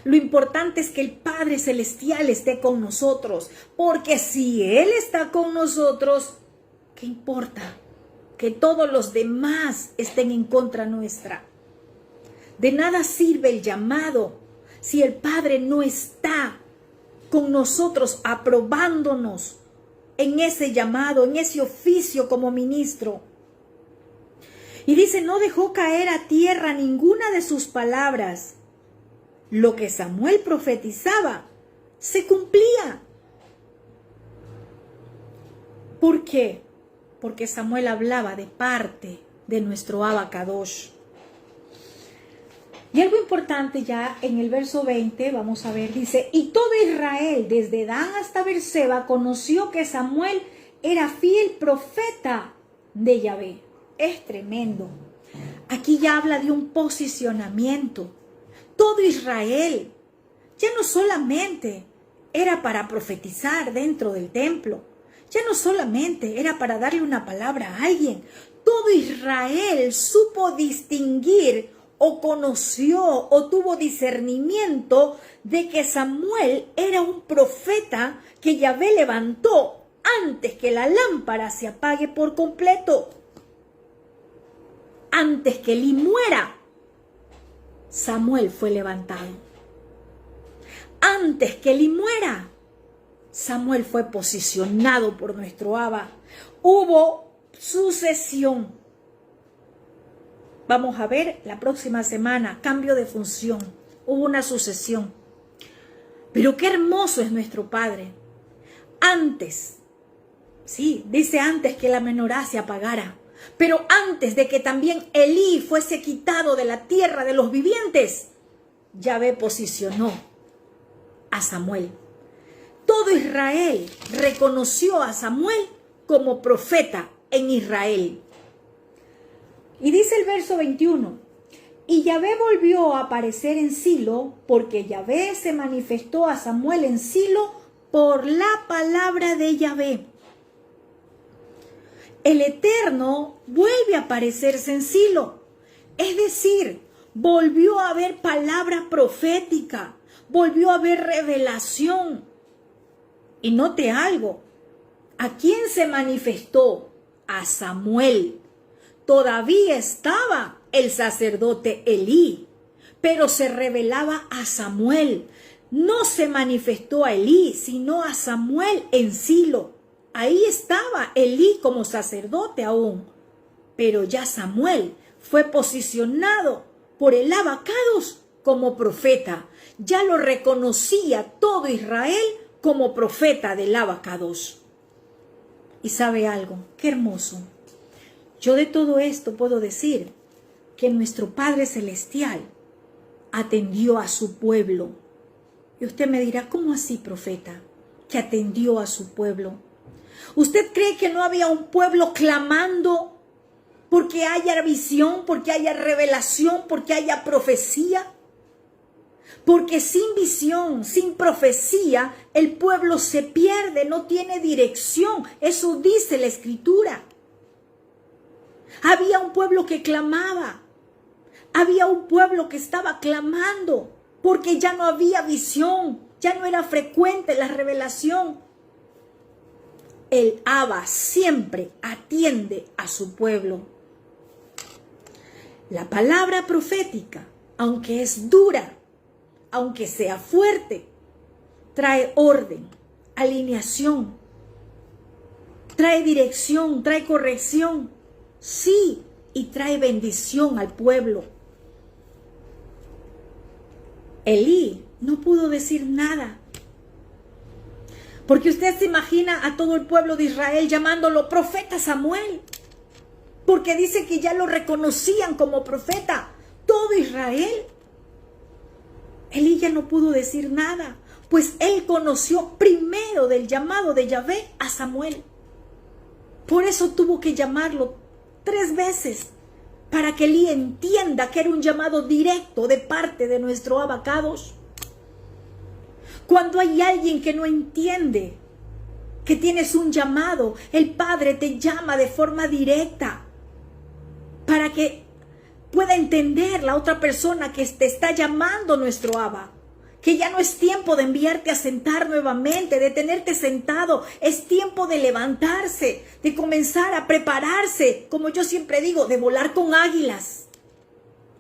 Lo importante es que el Padre Celestial esté con nosotros, porque si Él está con nosotros, ¿qué importa? Que todos los demás estén en contra nuestra. De nada sirve el llamado si el Padre no está con nosotros, aprobándonos en ese llamado, en ese oficio como ministro. Y dice, no dejó caer a tierra ninguna de sus palabras. Lo que Samuel profetizaba se cumplía. ¿Por qué? Porque Samuel hablaba de parte de nuestro Abba Kadosh. Y algo importante ya en el verso 20, vamos a ver, dice, y todo Israel, desde Dan hasta Beerseba, conoció que Samuel era fiel profeta de Yahvé. Es tremendo. Aquí ya habla de un posicionamiento. Todo Israel ya no solamente era para profetizar dentro del templo, ya no solamente era para darle una palabra a alguien. Todo Israel supo distinguir o conoció o tuvo discernimiento de que Samuel era un profeta que Yahvé levantó antes que la lámpara se apague por completo. Antes que Elí muera, Samuel fue levantado. Antes que Elí muera, Samuel fue posicionado por nuestro Abba. Hubo sucesión. Vamos a ver la próxima semana, cambio de función. Hubo una sucesión. Pero qué hermoso es nuestro Padre. Antes, sí, dice antes que la menorá se apagara. Pero antes de que también Elí fuese quitado de la tierra de los vivientes, Yahvé posicionó a Samuel. Todo Israel reconoció a Samuel como profeta en Israel. Y dice el verso 21, Y Yahvé volvió a aparecer en Silo, porque Yahvé se manifestó a Samuel en Silo por la palabra de Yahvé. El Eterno vuelve a aparecerse en Silo, es decir, volvió a haber palabra profética, volvió a haber revelación. Y note algo, ¿a quién se manifestó? A Samuel. Todavía estaba el sacerdote Elí, pero se revelaba a Samuel. No se manifestó a Elí, sino a Samuel en Silo. Ahí estaba Elí como sacerdote aún, pero ya Samuel fue posicionado por el Abacados como profeta. Ya lo reconocía todo Israel como profeta del Abacados. Y sabe algo, qué hermoso. Yo de todo esto puedo decir que nuestro Padre Celestial atendió a su pueblo. Y usted me dirá, ¿cómo así, profeta? Que atendió a su pueblo. ¿Usted cree que no había un pueblo clamando porque haya visión, porque haya revelación, porque haya profecía? Porque sin visión, sin profecía, el pueblo se pierde, no tiene dirección. Eso dice la Escritura. Había un pueblo que clamaba. Había un pueblo que estaba clamando porque ya no había visión, ya no era frecuente la revelación. El Abba siempre atiende a su pueblo. La palabra profética, aunque es dura, aunque sea fuerte, trae orden, alineación, trae dirección, trae corrección, sí, y trae bendición al pueblo. Elí no pudo decir nada, porque usted se imagina a todo el pueblo de Israel llamándolo profeta Samuel, porque dice que ya lo reconocían como profeta, todo Israel. Elí ya no pudo decir nada, pues él conoció primero del llamado de Yahvé a Samuel. Por eso tuvo que llamarlo 3 veces, para que Elí entienda que era un llamado directo de parte de nuestro Abacados. Cuando hay alguien que no entiende que tienes un llamado, el Padre te llama de forma directa para que pueda entender la otra persona que te está llamando nuestro Abba, que ya no es tiempo de enviarte a sentar nuevamente, de tenerte sentado, es tiempo de levantarse, de comenzar a prepararse, como yo siempre digo, de volar con águilas,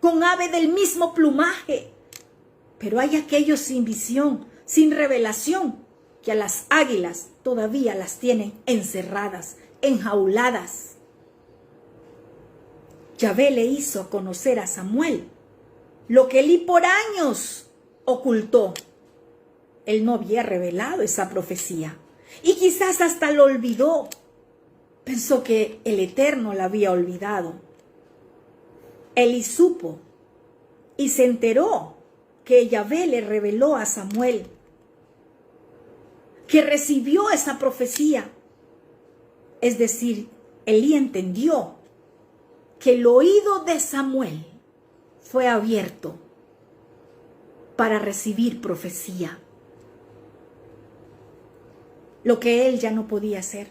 con ave del mismo plumaje. Pero hay aquellos sin visión, sin revelación, que a las águilas todavía las tienen encerradas, enjauladas. Yahvé le hizo conocer a Samuel lo que Elí por años ocultó. Él no había revelado esa profecía y quizás hasta lo olvidó. Pensó que el Eterno la había olvidado. Elí supo y se enteró que Yahvé le reveló a Samuel, que recibió esa profecía. Es decir, Elí entendió que el oído de Samuel fue abierto para recibir profecía, lo que él ya no podía hacer.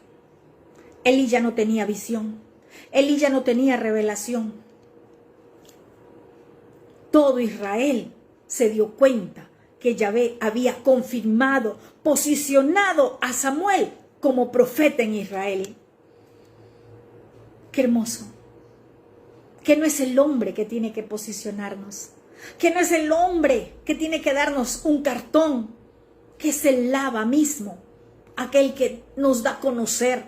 Elí ya no tenía visión, Elí ya no tenía revelación. Todo Israel se dio cuenta que Yahvé había confirmado, posicionado a Samuel como profeta en Israel. Qué hermoso. Que no es el hombre que tiene que posicionarnos, que no es el hombre que tiene que darnos un cartón, que es el Abba mismo, aquel que nos da a conocer.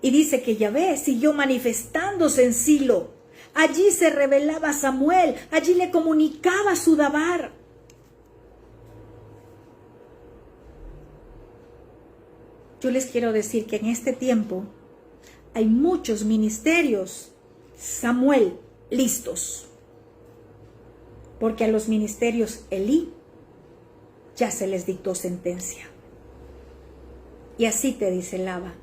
Y dice que Yahvé siguió manifestándose en Silo. Allí se revelaba a Samuel, allí le comunicaba su dabar. Yo les quiero decir que en este tiempo hay muchos ministerios, Samuel, listos. Porque a los ministerios Elí ya se les dictó sentencia. Y así te dice el Abba,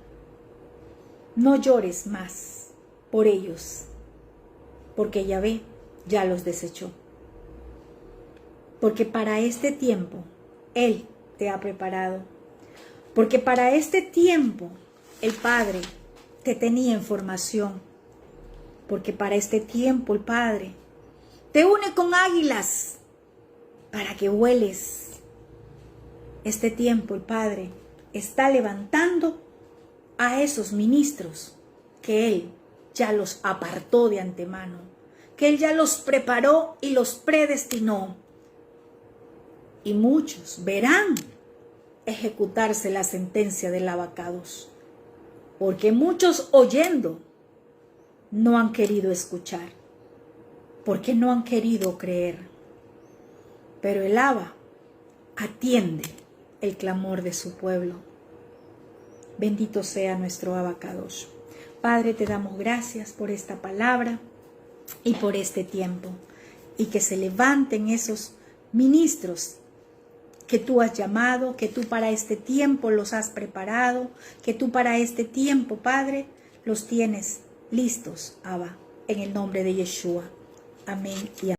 no llores más por ellos. porque Yahvé ya los desechó. Porque para este tiempo Él te ha preparado. Porque para este tiempo el Padre te tenía en formación. Porque para este tiempo el Padre te une con águilas para que vueles. Este tiempo el Padre está levantando a esos ministros que Él ya los apartó de antemano, que Él ya los preparó y los predestinó. Y muchos verán ejecutarse la sentencia del abacados, porque muchos oyendo no han querido escuchar, porque no han querido creer. Pero el Abba atiende el clamor de su pueblo. Bendito sea nuestro abacados. Padre, te damos gracias por esta palabra y por este tiempo, y que se levanten esos ministros que tú has llamado, que tú para este tiempo los has preparado, que tú para este tiempo, Padre, los tienes listos, Abba, en el nombre de Yeshua. Amén y amén.